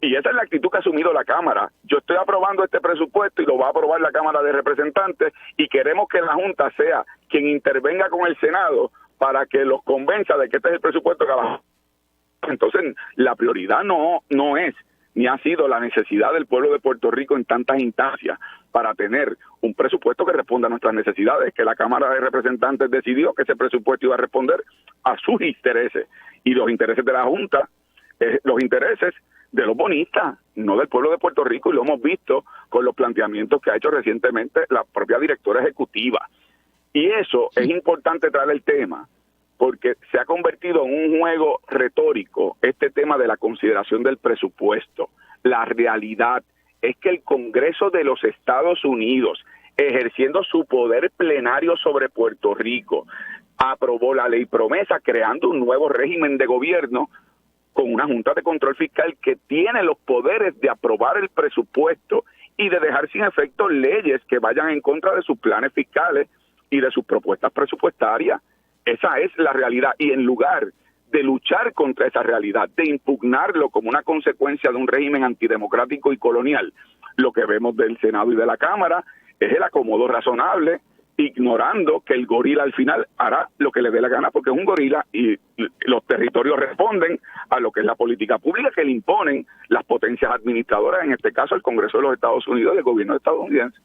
[SPEAKER 8] Y esa es la actitud que ha asumido la Cámara. Yo estoy aprobando este presupuesto y lo va a aprobar la Cámara de Representantes, y queremos que la Junta sea quien intervenga con el Senado para que los convenza de que este es el presupuesto que va. Entonces, la prioridad no es ni ha sido la necesidad del pueblo de Puerto Rico en tantas instancias para tener un presupuesto que responda a nuestras necesidades, que la Cámara de Representantes decidió que ese presupuesto iba a responder a sus intereses, y los intereses de la Junta, los intereses de los bonistas, no del pueblo de Puerto Rico, y lo hemos visto con los planteamientos que ha hecho recientemente la propia directora ejecutiva. Y eso es importante traer el tema, porque se ha convertido en un juego retórico este tema de la consideración del presupuesto. La realidad es que el Congreso de los Estados Unidos, ejerciendo su poder plenario sobre Puerto Rico, aprobó la ley promesa creando un nuevo régimen de gobierno con una Junta de Control Fiscal que tiene los poderes de aprobar el presupuesto y de dejar sin efecto leyes que vayan en contra de sus planes fiscales y de sus propuestas presupuestarias. Esa es la realidad. Y en lugar de luchar contra esa realidad, de impugnarlo como una consecuencia de un régimen antidemocrático y colonial, lo que vemos del Senado y de la Cámara es el acomodo razonable, ignorando que el gorila al final hará lo que le dé la gana, porque es un gorila y los territorios responden a lo que es la política pública que le imponen las potencias administradoras, en este caso el Congreso de los Estados Unidos y el gobierno estadounidense.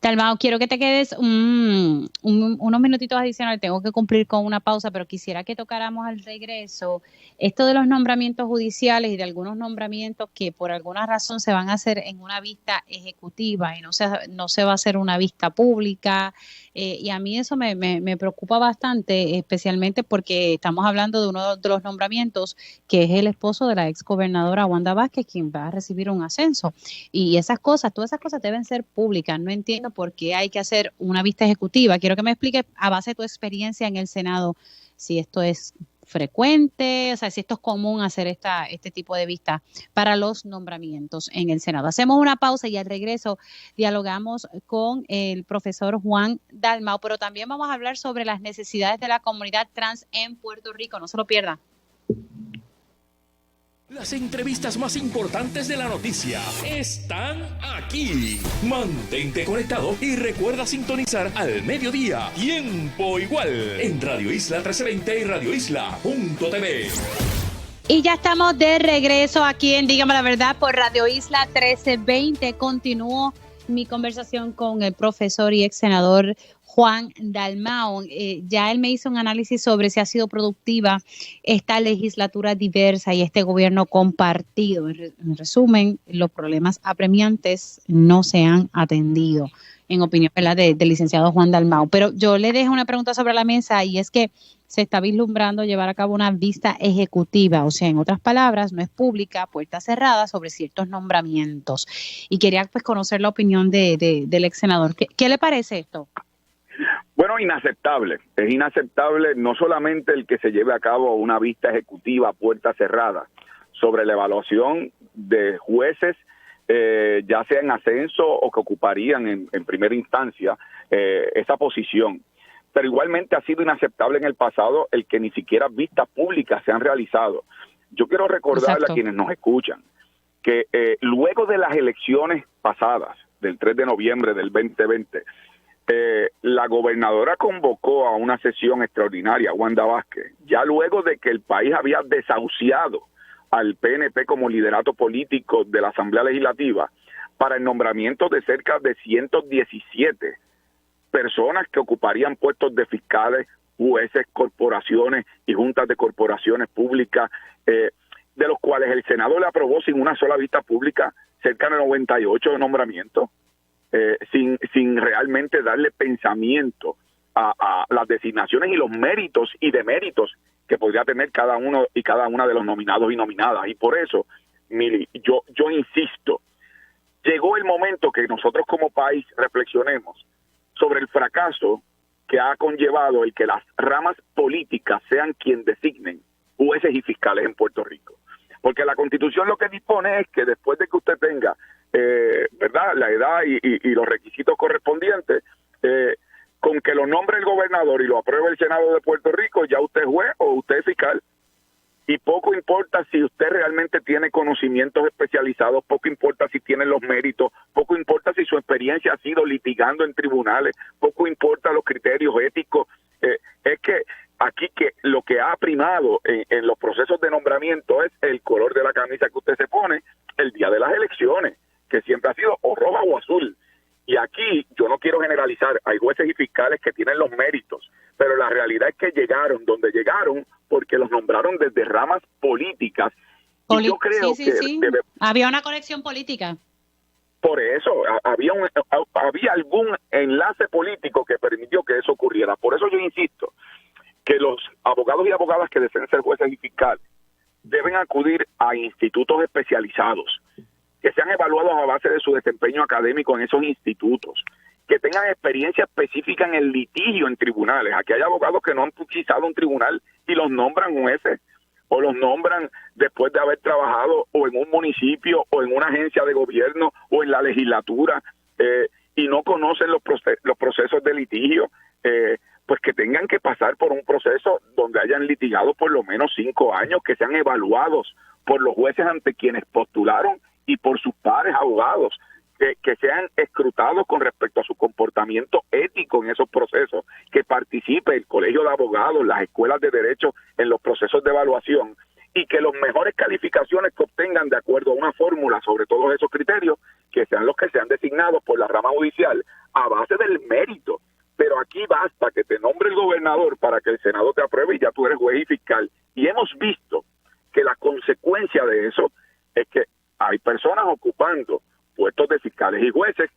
[SPEAKER 2] Dalmau, quiero que te quedes unos minutitos adicionales. Tengo que cumplir con una pausa, pero quisiera que tocáramos al regreso esto de los nombramientos judiciales y de algunos nombramientos que por alguna razón se van a hacer en una vista ejecutiva y no se va a hacer una vista pública. Y a mí eso me preocupa bastante, especialmente porque estamos hablando de uno de los nombramientos que es el esposo de la exgobernadora Wanda Vázquez, quien va a recibir un ascenso. Y todas esas cosas deben ser públicas. No entiendo por qué hay que hacer una vista ejecutiva. Quiero que me expliques, a base de tu experiencia en el Senado, si esto es frecuente, o sea, si esto es común hacer este tipo de vista para los nombramientos en el Senado. Hacemos una pausa y al regreso dialogamos con el profesor Juan Dalmau, pero también vamos a hablar sobre las necesidades de la comunidad trans en Puerto Rico. No se lo pierda.
[SPEAKER 1] Las entrevistas más importantes de la noticia están aquí. Mantente conectado y recuerda sintonizar al mediodía, tiempo igual, en Radio Isla 1320 y radioisla.tv.
[SPEAKER 2] Y ya estamos de regreso aquí en Dígame la Verdad por Radio Isla 1320. Continúo mi conversación con el profesor y ex senador Juan Dalmau. Ya él me hizo un análisis sobre si ha sido productiva esta legislatura diversa y este gobierno compartido. En resumen, los problemas apremiantes no se han atendido, en opinión, ¿verdad?, del licenciado Juan Dalmau. Pero yo le dejo una pregunta sobre la mesa y es que se está vislumbrando llevar a cabo una vista ejecutiva, o sea, en otras palabras, no es pública, puerta cerrada, sobre ciertos nombramientos. Y quería pues conocer la opinión del ex senador. ¿Qué le parece esto?
[SPEAKER 8] Bueno, inaceptable. Es inaceptable no solamente el que se lleve a cabo una vista ejecutiva a puerta cerrada sobre la evaluación de jueces, ya sea en ascenso o que ocuparían en primera instancia esa posición. Pero igualmente ha sido inaceptable en el pasado el que ni siquiera vistas públicas se han realizado. Yo quiero recordarle a quienes nos escuchan que luego de las elecciones pasadas, del 3 de noviembre del 2020, la gobernadora convocó a una sesión extraordinaria, Wanda Vázquez, ya luego de que el país había desahuciado al PNP como liderato político de la Asamblea Legislativa para el nombramiento de cerca de 117 personas que ocuparían puestos de fiscales, jueces, corporaciones y juntas de corporaciones públicas, de los cuales el Senado le aprobó sin una sola vista pública cerca de 98 nombramientos. Sin realmente darle pensamiento a las designaciones y los méritos y deméritos que podría tener cada uno y cada una de los nominados y nominadas. Y por eso, Mili, yo insisto, llegó el momento que nosotros como país reflexionemos sobre el fracaso que ha conllevado el que las ramas políticas sean quien designen jueces y fiscales en Puerto Rico. Porque la Constitución lo que dispone es que después de que usted tenga ¿verdad?, la edad y los requisitos correspondientes, con que lo nombre el gobernador y lo apruebe el Senado de Puerto Rico, ya usted es juez o usted es fiscal. Y poco importa si usted realmente tiene conocimientos especializados, poco importa si tiene los méritos, poco importa si su experiencia ha sido litigando en tribunales, poco importa los criterios éticos. Es que aquí que lo que ha primado en los procesos de nombramiento es el color de la camisa que usted se pone el día de las elecciones, que siempre ha sido o roja o azul. Y aquí yo no quiero generalizar, hay jueces y fiscales que tienen los méritos, pero la realidad es que llegaron donde llegaron porque los nombraron desde ramas políticas. Y yo creo
[SPEAKER 2] que había una conexión política.
[SPEAKER 8] Por eso, había algún enlace político que permitió que eso ocurriera. Por eso yo insisto que los abogados y abogadas que deseen ser jueces y fiscales deben acudir a institutos especializados, que sean evaluados a base de su desempeño académico en esos institutos, que tengan experiencia específica en el litigio en tribunales. Aquí hay abogados que no han pisado un tribunal y los nombran jueces, o los nombran después de haber trabajado o en un municipio, o en una agencia de gobierno, o en la legislatura. y no conocen los procesos de litigio, pues que tengan que pasar por un proceso donde hayan litigado por lo menos 5 años, que sean evaluados por los jueces ante quienes postularon y por sus pares abogados, que sean escrutados con respecto a su comportamiento ético en esos procesos, que participe el colegio de abogados, las escuelas de derecho en los procesos de evaluación, y que los mejores calificaciones que obtengan de acuerdo a una fórmula sobre todos esos criterios, que sean los que sean designados por la rama judicial a base del mérito. Pero aquí basta que te nombre el gobernador para que el Senado te apruebe y ya tú eres juez y fiscal. Y hemos visto que la consecuencia de eso es que hay personas ocupando puestos de fiscales y jueces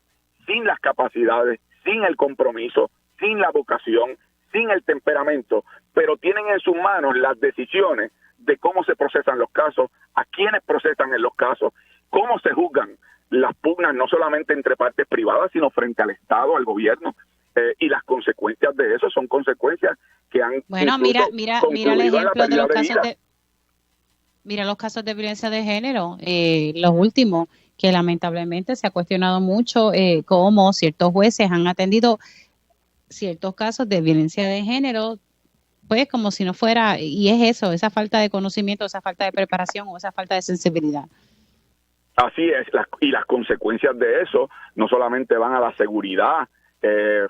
[SPEAKER 8] sin las capacidades, sin el compromiso, sin la vocación, sin el temperamento, pero tienen en sus manos las decisiones de cómo se procesan los casos, a quiénes procesan en los casos, cómo se juzgan las pugnas no solamente entre partes privadas, sino frente al Estado, al gobierno, y las consecuencias de eso son consecuencias que han
[SPEAKER 2] mira el ejemplo de los casos mira los casos de violencia de género, los últimos, que lamentablemente se ha cuestionado mucho cómo ciertos jueces han atendido ciertos casos de violencia de género, pues como si no fuera, y es eso, esa falta de conocimiento, esa falta de preparación o esa falta de sensibilidad.
[SPEAKER 8] Así es, y las consecuencias de eso no solamente van a la seguridad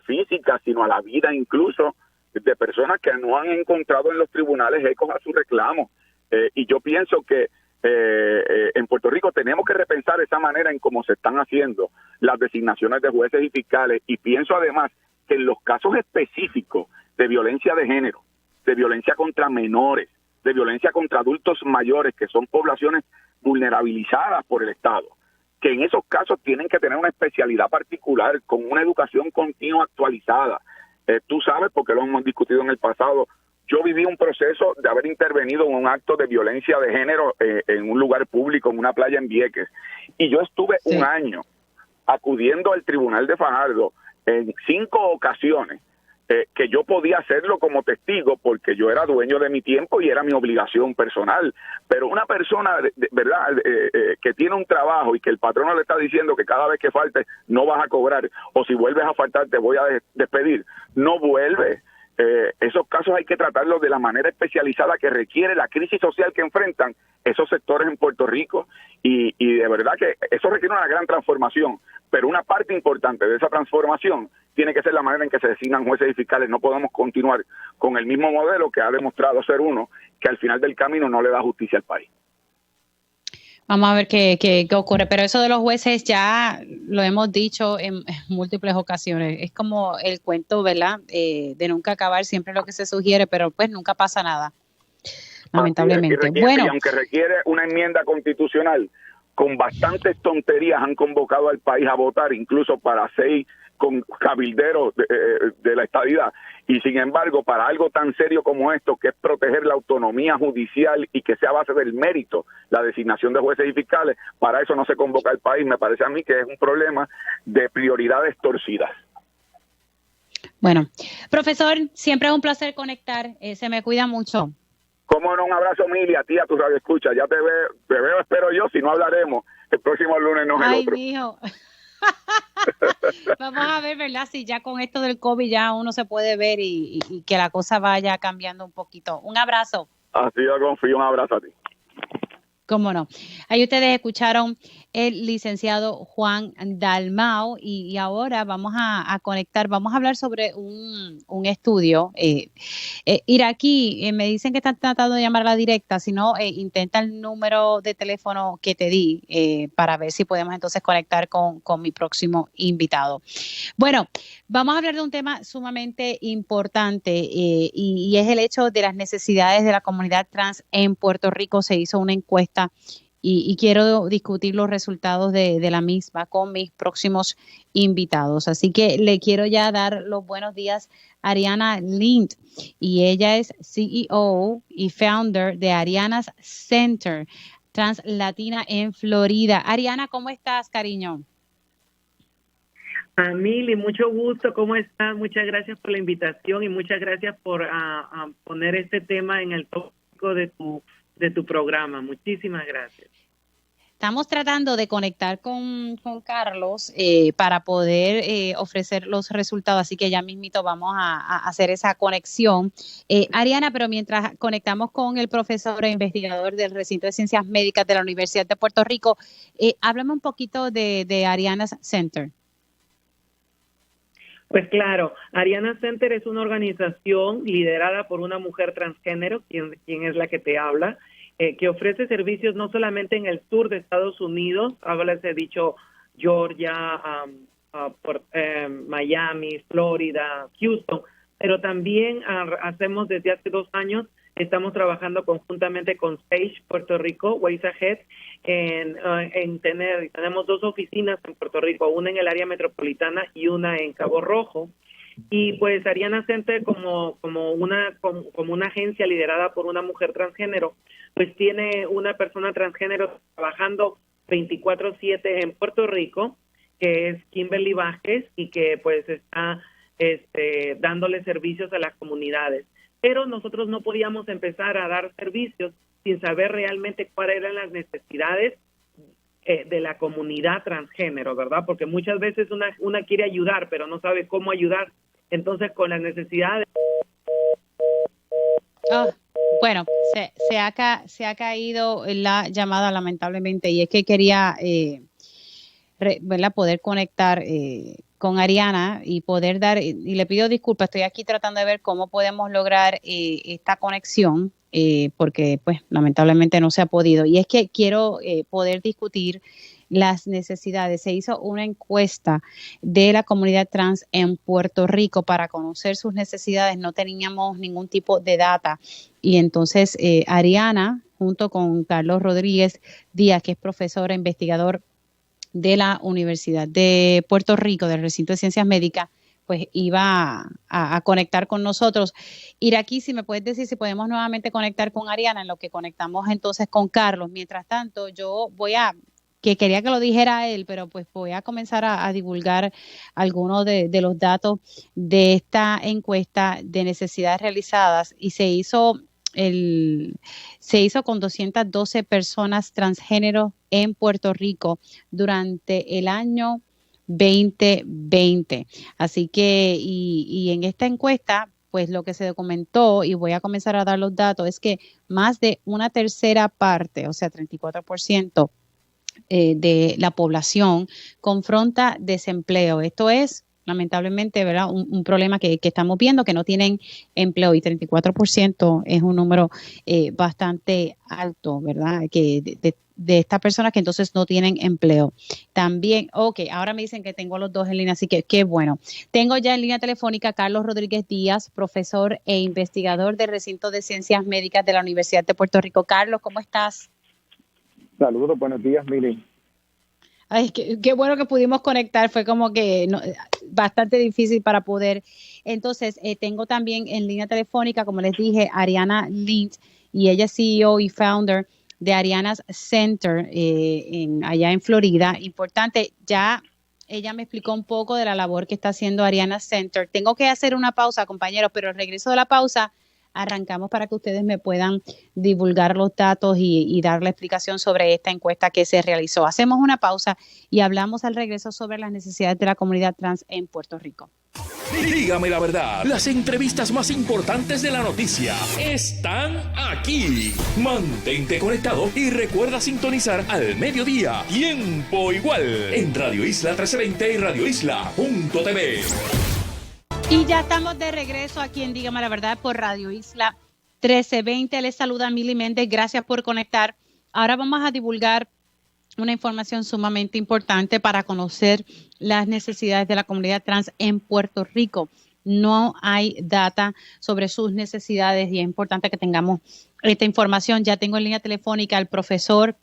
[SPEAKER 8] física, sino a la vida incluso de personas que no han encontrado en los tribunales ecos a su reclamo. Y yo pienso que en Puerto Rico tenemos que repensar esa manera en cómo se están haciendo las designaciones de jueces y fiscales, y pienso además que en los casos específicos de violencia de género, de violencia contra menores, de violencia contra adultos mayores, que son poblaciones vulnerabilizadas por el Estado, que en esos casos tienen que tener una especialidad particular con una educación continua actualizada. Tú sabes, porque lo hemos discutido en el pasado, yo viví un proceso de haber intervenido en un acto de violencia de género en un lugar público, en una playa en Vieques, y yo estuve un año acudiendo al tribunal de Fajardo en 5 ocasiones, que yo podía hacerlo como testigo porque yo era dueño de mi tiempo y era mi obligación personal. Pero una persona, ¿verdad?, que tiene un trabajo y que el patrono le está diciendo que cada vez que falte no vas a cobrar, o si vuelves a faltar te voy a despedir, no vuelve. Esos casos hay que tratarlos de la manera especializada que requiere la crisis social que enfrentan esos sectores en Puerto Rico, y de verdad que eso requiere una gran transformación, pero una parte importante de esa transformación tiene que ser la manera en que se designan jueces y fiscales. No podemos continuar con el mismo modelo que ha demostrado ser uno que al final del camino no le da justicia al país.
[SPEAKER 2] Vamos a ver qué ocurre, pero eso de los jueces ya lo hemos dicho en múltiples ocasiones. Es como el cuento, ¿verdad? De nunca acabar, siempre lo que se sugiere, pero pues nunca pasa nada, lamentablemente.
[SPEAKER 8] Y aunque requiere una enmienda constitucional, con bastantes tonterías han convocado al país a votar, incluso para 6 con cabilderos de la estadidad, y sin embargo para algo tan serio como esto, que es proteger la autonomía judicial y que sea a base del mérito la designación de jueces y fiscales, para eso no se convoca al país. Me parece a mí que es un problema de prioridades torcidas.
[SPEAKER 2] Bueno, profesor, siempre es un placer conectar, se me cuida mucho.
[SPEAKER 8] Cómo no, un abrazo mil, y a ti, a tu radio escucha, ya te veo, espero yo, si no hablaremos el próximo lunes, no el otro.
[SPEAKER 2] Ay, mijo. Vamos a ver, ¿verdad? Si ya con esto del COVID ya uno se puede ver y que la cosa vaya cambiando un poquito. Un abrazo.
[SPEAKER 8] Así yo confío, un abrazo a ti.
[SPEAKER 2] Cómo no. Ahí ustedes escucharon el licenciado Juan Dalmau y ahora vamos a conectar, vamos a hablar sobre un estudio iraquí. Me dicen que están tratando de llamar a la directa, si no, intenta el número de teléfono que te di para ver si podemos entonces conectar con mi próximo invitado. Bueno, vamos a hablar de un tema sumamente importante y es el hecho de las necesidades de la comunidad trans en Puerto Rico. Se hizo una encuesta y quiero discutir los resultados de la misma con mis próximos invitados. Así que le quiero ya dar los buenos días a Ariana Lind, y ella es CEO y founder de Ariana's Center Trans Latina en Florida. Ariana, ¿cómo estás, cariño?
[SPEAKER 9] Mili, mucho gusto, ¿cómo estás? Muchas gracias por la invitación y muchas gracias por poner este tema en el tópico de tu programa. Muchísimas gracias.
[SPEAKER 2] Estamos tratando de conectar con Carlos para poder ofrecer los resultados, así que ya mismito vamos a hacer esa conexión. Ariana, pero mientras conectamos con el profesor e investigador del Recinto de Ciencias Médicas de la Universidad de Puerto Rico, háblame un poquito de Ariana's Center.
[SPEAKER 9] Pues claro, Ariana Center es una organización liderada por una mujer transgénero, quien es la que te habla, que ofrece servicios no solamente en el sur de Estados Unidos, he dicho Georgia, Miami, Florida, Houston, pero también hacemos desde hace 2 años, estamos trabajando conjuntamente con Sage Puerto Rico, Ways Ahead, tenemos 2 oficinas en Puerto Rico, una en el área metropolitana y una en Cabo Rojo. Y pues Ariana Center como una agencia liderada por una mujer transgénero, pues tiene una persona transgénero trabajando 24/7 en Puerto Rico, que es Kimberly Vázquez, y que pues está dándole servicios a las comunidades. Pero nosotros no podíamos empezar a dar servicios sin saber realmente cuáles eran las necesidades de la comunidad transgénero, ¿verdad? Porque muchas veces una quiere ayudar, pero no sabe cómo ayudar. Entonces, con las necesidades...
[SPEAKER 2] Bueno, se ha caído la llamada, lamentablemente, y es que quería poder conectar con Ariana y poder dar, y le pido disculpas, estoy aquí tratando de ver cómo podemos lograr esta conexión, porque pues lamentablemente no se ha podido. Y es que quiero poder discutir las necesidades. Se hizo una encuesta de la comunidad trans en Puerto Rico para conocer sus necesidades. No teníamos ningún tipo de data. Y entonces Ariana, junto con Carlos Rodríguez Díaz, que es profesor e investigador de la Universidad de Puerto Rico, del Recinto de Ciencias Médicas, pues iba a conectar con nosotros. Iraquí, si me puedes decir si podemos nuevamente conectar con Ariana, en lo que conectamos entonces con Carlos. Mientras tanto, yo quería que lo dijera él, pero pues voy a comenzar a divulgar algunos de los datos de esta encuesta de necesidades realizadas, y se hizo con 212 personas transgénero en Puerto Rico durante el año 2020. Así que, y en esta encuesta, pues lo que se documentó, y voy a comenzar a dar los datos, es que más de una tercera parte, o sea, 34%, de la población confronta desempleo. Esto es, lamentablemente, ¿verdad? Un problema que estamos viendo, que no tienen empleo, y 34% es un número bastante alto, ¿verdad? Que de estas personas que entonces no tienen empleo. También, ahora me dicen que tengo a los dos en línea, así que qué bueno. Tengo ya en línea telefónica a Carlos Rodríguez Díaz, profesor e investigador del Recinto de Ciencias Médicas de la Universidad de Puerto Rico. Carlos, ¿cómo estás?
[SPEAKER 10] Saludos, buenos días, Mili.
[SPEAKER 2] Ay, qué bueno que pudimos conectar, fue como que bastante difícil para poder. Entonces, tengo también en línea telefónica, como les dije, Ariana Lint, y ella es CEO y founder de Ariana's Center allá en Florida. Importante, ya ella me explicó un poco de la labor que está haciendo Ariana's Center. Tengo que hacer una pausa, compañeros, pero al regreso de la pausa arrancamos para que ustedes me puedan divulgar los datos y dar la explicación sobre esta encuesta que se realizó. Hacemos una pausa y hablamos al regreso sobre las necesidades de la comunidad trans en Puerto Rico.
[SPEAKER 1] Dígame la verdad, las entrevistas más importantes de la noticia están aquí. Mantente conectado y recuerda sintonizar al mediodía, tiempo igual, en Radio Isla 1320 y radioisla.tv.
[SPEAKER 2] Y ya estamos de regreso aquí en Dígame la Verdad por Radio Isla 1320. Les saluda Mili Méndez. Gracias por conectar. Ahora vamos a divulgar una información sumamente importante para conocer las necesidades de la comunidad trans en Puerto Rico. No hay data sobre sus necesidades y es importante que tengamos esta información. Ya tengo en línea telefónica al profesor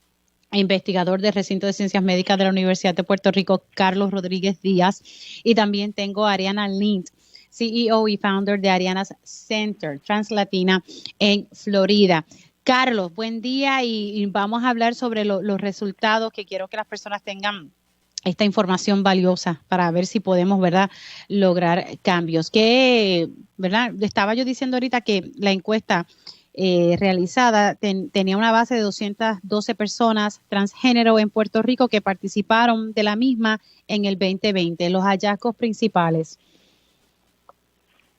[SPEAKER 2] e investigador del Recinto de Ciencias Médicas de la Universidad de Puerto Rico, Carlos Rodríguez Díaz, y también tengo a Ariana Lint, CEO y founder de Ariana's Center Translatina en Florida. Carlos, buen día y vamos a hablar sobre los resultados, que quiero que las personas tengan esta información valiosa para ver si podemos, ¿verdad?, lograr cambios. Que, ¿verdad? Estaba yo diciendo ahorita que la encuesta realizada, tenía una base de 212 personas transgénero en Puerto Rico que participaron de la misma en el 2020. Los hallazgos principales.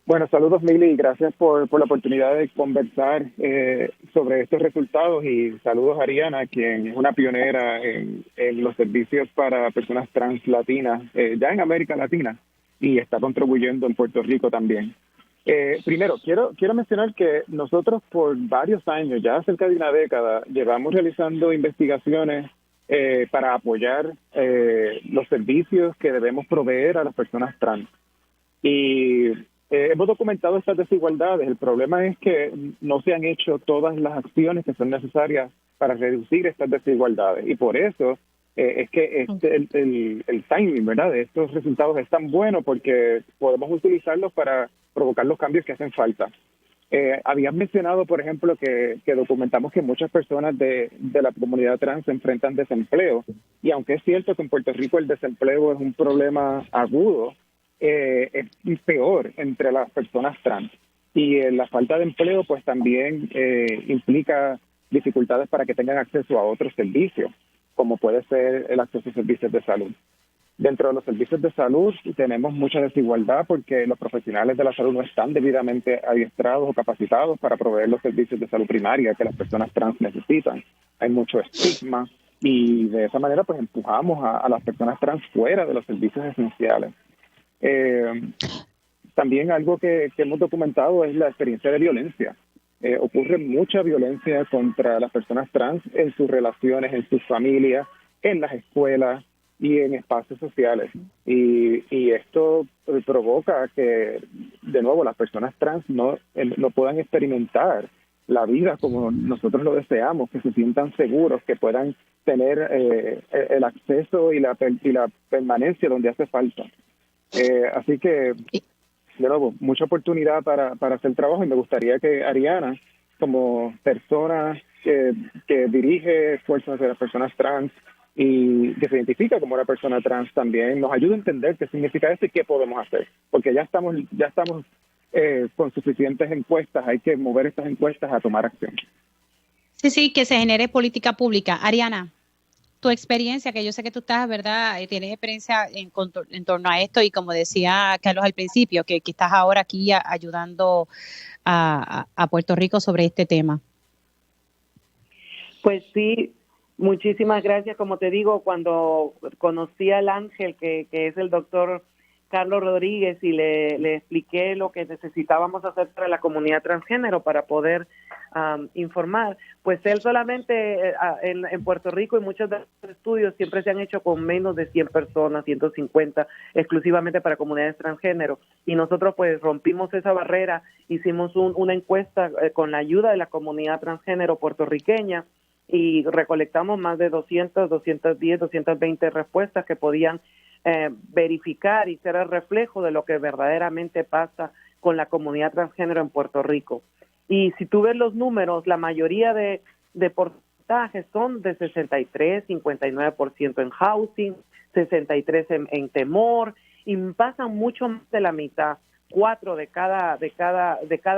[SPEAKER 10] Bueno, saludos Mili, gracias por la oportunidad de conversar sobre estos resultados y saludos a Ariana, quien es una pionera en los servicios para personas trans latinas, ya en América Latina, y está contribuyendo en Puerto Rico también. Primero, quiero mencionar que nosotros por varios años, ya cerca de una década, llevamos realizando investigaciones para apoyar los servicios que debemos proveer a las personas trans. Y hemos documentado estas desigualdades. El problema es que no se han hecho todas las acciones que son necesarias para reducir estas desigualdades. Y por eso es que el timing, ¿verdad?, de estos resultados es tan bueno, porque podemos utilizarlos para provocar los cambios que hacen falta. Habías mencionado, por ejemplo, que documentamos que muchas personas de la comunidad trans se enfrentan desempleo. Y aunque es cierto que en Puerto Rico el desempleo es un problema agudo, es peor entre las personas trans, y la falta de empleo pues también implica dificultades para que tengan acceso a otros servicios, como puede ser el acceso a servicios de salud. Dentro de los servicios de salud tenemos mucha desigualdad porque los profesionales de la salud no están debidamente adiestrados o capacitados para proveer los servicios de salud primaria que las personas trans necesitan. Hay mucho estigma y de esa manera pues empujamos a las personas trans fuera de los servicios esenciales. También algo que hemos documentado es la experiencia de violencia. Ocurre mucha violencia contra las personas trans en sus relaciones, en sus familias, en las escuelas y en espacios sociales. Y esto provoca que, de nuevo, las personas trans no puedan experimentar la vida como nosotros lo deseamos, que se sientan seguros, que puedan tener el acceso y la permanencia donde hace falta. Así que, de nuevo, mucha oportunidad para hacer trabajo, y me gustaría que Ariana, como persona que dirige esfuerzos de las personas trans y que se identifica como una persona trans, también nos ayude a entender qué significa esto y qué podemos hacer, porque ya estamos con suficientes encuestas. Hay que mover estas encuestas a tomar acción.
[SPEAKER 2] Sí, que se genere política pública. Ariana, tu experiencia, que yo sé que tú estás, ¿verdad? Tienes experiencia en torno a esto, y como decía Carlos al principio, que estás ahora aquí ayudando a Puerto Rico sobre este tema.
[SPEAKER 9] Pues sí, muchísimas gracias. Como te digo, cuando conocí al ángel, que es el doctor Carlos Rodríguez, y le expliqué lo que necesitábamos hacer para la comunidad transgénero para poder informar, pues él solamente en Puerto Rico, y muchos de los estudios siempre se han hecho con menos de 100 personas, 150, exclusivamente para comunidades transgénero, y nosotros pues rompimos esa barrera, hicimos una encuesta con la ayuda de la comunidad transgénero puertorriqueña, y recolectamos más de 200, 210, 220 respuestas que podían verificar y ser el reflejo de lo que verdaderamente pasa con la comunidad transgénero en Puerto Rico. Y si tú ves los números, la mayoría de porcentajes son de 63, 59% en housing, 63% en temor, y pasan mucho más de la mitad. 4 de cada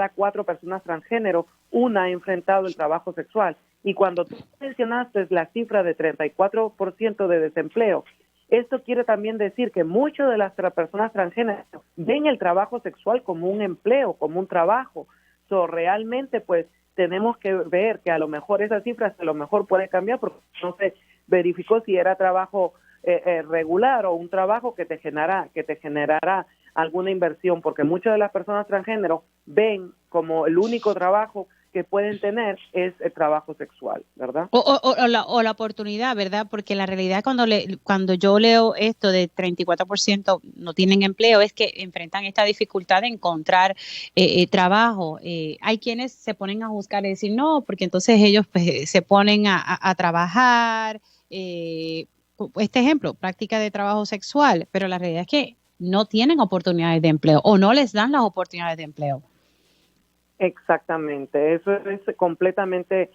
[SPEAKER 9] 4 personas transgénero, una ha enfrentado el trabajo sexual. Y cuando tú mencionaste la cifra de 34% de desempleo, esto quiere también decir que muchas de las personas transgénero ven el trabajo sexual como un empleo, como un trabajo. Realmente pues tenemos que ver que a lo mejor esas cifras a lo mejor puede cambiar, porque no se verificó si era trabajo regular o un trabajo que te generará alguna inversión, porque muchas de las personas transgénero ven como el único trabajo que pueden tener es el trabajo sexual, ¿verdad?
[SPEAKER 2] O la oportunidad, ¿verdad? Porque la realidad cuando yo leo esto de 34% no tienen empleo, es que enfrentan esta dificultad de encontrar trabajo. Hay quienes se ponen a juzgar y decir no, porque entonces ellos pues, se ponen a trabajar. Este ejemplo, práctica de trabajo sexual, pero la realidad es que no tienen oportunidades de empleo o no les dan las oportunidades de empleo.
[SPEAKER 9] Exactamente, eso es completamente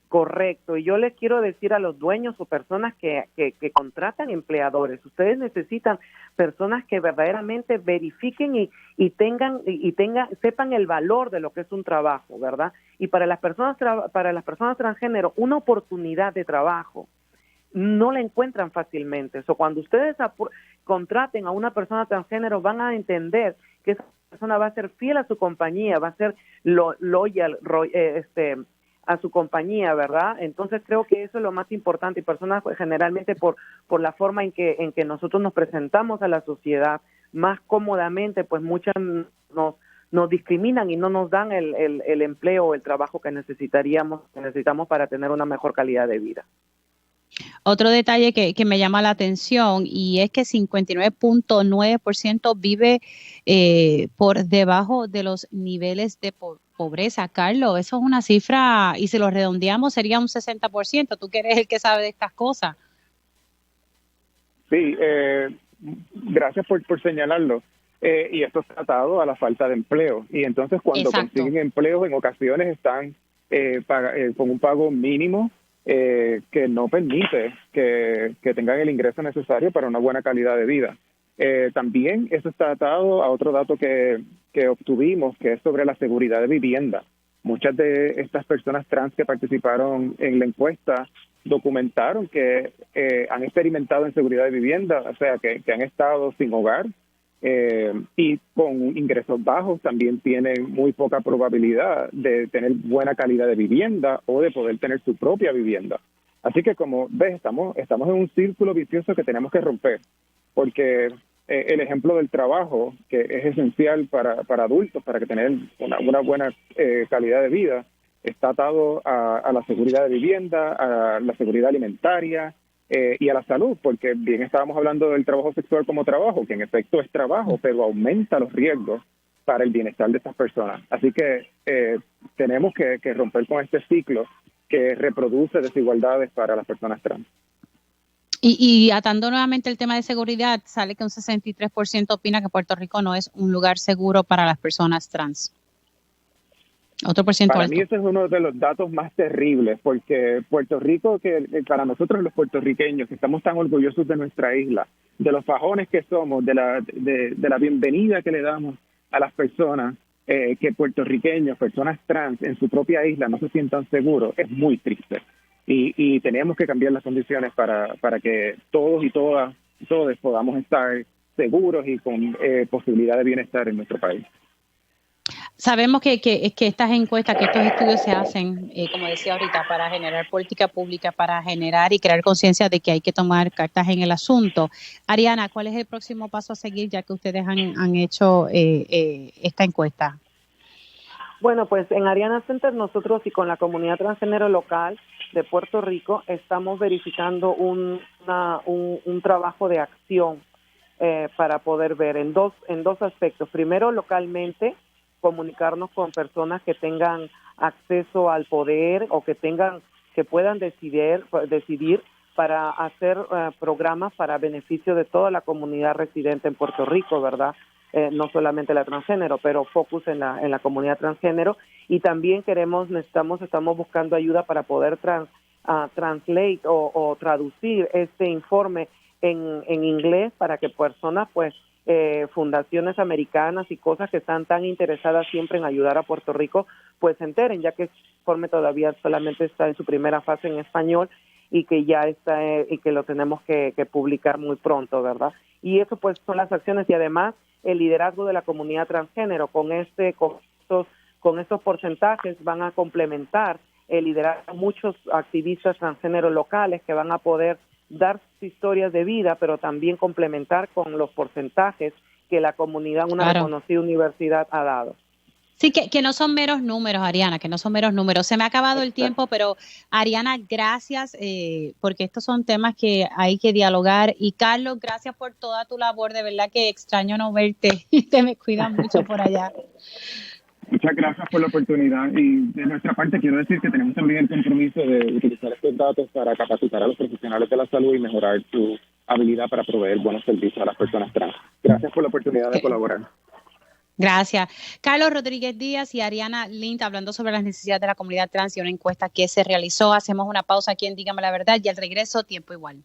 [SPEAKER 9] correcto. Y yo les quiero decir a los dueños o personas que contratan empleadores, ustedes necesitan personas que verdaderamente verifiquen y sepan el valor de lo que es un trabajo, ¿verdad? Y para las personas transgénero, una oportunidad de trabajo no la encuentran fácilmente. Cuando ustedes contraten a una persona transgénero, van a entender que esa persona va a ser fiel a su compañía, va a ser loyal a su compañía, ¿verdad? Entonces creo que eso es lo más importante, y personas generalmente por la forma en que nosotros nos presentamos a la sociedad más cómodamente, pues muchas nos discriminan y no nos dan el empleo o el trabajo que necesitamos para tener una mejor calidad de vida.
[SPEAKER 2] Otro detalle que me llama la atención, y es que 59.9% vive por debajo de los niveles de pobreza. Carlos, eso es una cifra, y si lo redondeamos sería un 60%. Tú que eres el que sabe de estas cosas.
[SPEAKER 10] Sí, gracias por señalarlo. Y esto está atado a la falta de empleo. Y entonces cuando consiguen empleo, en ocasiones están con un pago mínimo, que no permite que tengan el ingreso necesario para una buena calidad de vida. También eso está atado a otro dato que obtuvimos, que es sobre la seguridad de vivienda. Muchas de estas personas trans que participaron en la encuesta documentaron que han experimentado inseguridad de vivienda, o sea, que han estado sin hogar, y con ingresos bajos también tienen muy poca probabilidad de tener buena calidad de vivienda o de poder tener su propia vivienda. Así que, como ves, estamos en un círculo vicioso que tenemos que romper, porque el ejemplo del trabajo, que es esencial para adultos, para que tener una buena calidad de vida, está atado a la seguridad de vivienda, a la seguridad alimentaria, y a la salud, porque bien estábamos hablando del trabajo sexual como trabajo, que en efecto es trabajo, pero aumenta los riesgos para el bienestar de estas personas. Así que tenemos que romper con este ciclo que reproduce desigualdades para las personas trans.
[SPEAKER 2] Y atando nuevamente el tema de seguridad, sale que un 63% opina que Puerto Rico no es un lugar seguro para las personas trans. Otro por ciento
[SPEAKER 10] para
[SPEAKER 2] alto.
[SPEAKER 10] mí ese es uno de los datos más terribles, porque Puerto Rico, que para nosotros los puertorriqueños, que estamos tan orgullosos de nuestra isla, de los fajones que somos, de la bienvenida que le damos a las personas, que puertorriqueños, personas trans en su propia isla no se sientan seguros, es muy triste. Y tenemos que cambiar las condiciones para que todos y todos podamos estar seguros y con posibilidad de bienestar en nuestro país.
[SPEAKER 2] Sabemos que estas encuestas, que estos estudios se hacen, como decía ahorita, para generar política pública, para generar y crear conciencia de que hay que tomar cartas en el asunto. Ariana, ¿cuál es el próximo paso a seguir, ya que ustedes han hecho esta encuesta?
[SPEAKER 9] Bueno, pues en Ariana Center nosotros y con la comunidad transgénero local de Puerto Rico estamos verificando un trabajo de acción para poder ver en dos aspectos. Primero, localmente, comunicarnos con personas que tengan acceso al poder o que puedan decidir para hacer programas para beneficio de toda la comunidad residente en Puerto Rico, ¿verdad? No solamente la transgénero, pero focus en la comunidad transgénero. Y también estamos buscando ayuda para poder translate o traducir este informe en inglés para que personas, pues, fundaciones americanas y cosas que están tan interesadas siempre en ayudar a Puerto Rico, pues se enteren, ya que el informe todavía solamente está en su primera fase en español y que ya está y que lo tenemos que publicar muy pronto, ¿verdad? Y eso pues son las acciones, y además el liderazgo de la comunidad transgénero con estos porcentajes van a complementar el liderazgo de muchos activistas transgénero locales que van a poder dar sus historias de vida, pero también complementar con los porcentajes que la comunidad, una reconocida universidad, ha dado.
[SPEAKER 2] Sí, que no son meros números, Ariana, que no son meros números. Se me ha acabado el tiempo, pero Ariana, gracias, porque estos son temas que hay que dialogar. Y Carlos, gracias por toda tu labor, de verdad que extraño no verte, te me cuidan mucho por allá.
[SPEAKER 10] Muchas gracias por la oportunidad, y de nuestra parte quiero decir que tenemos también el compromiso de utilizar estos datos para capacitar a los profesionales de la salud y mejorar su habilidad para proveer buenos servicios a las personas trans. Gracias por la oportunidad de colaborar.
[SPEAKER 2] Gracias. Carlos Rodríguez Díaz y Ariana Lint hablando sobre las necesidades de la comunidad trans y una encuesta que se realizó. Hacemos una pausa aquí en Dígame la Verdad y al regreso, tiempo igual.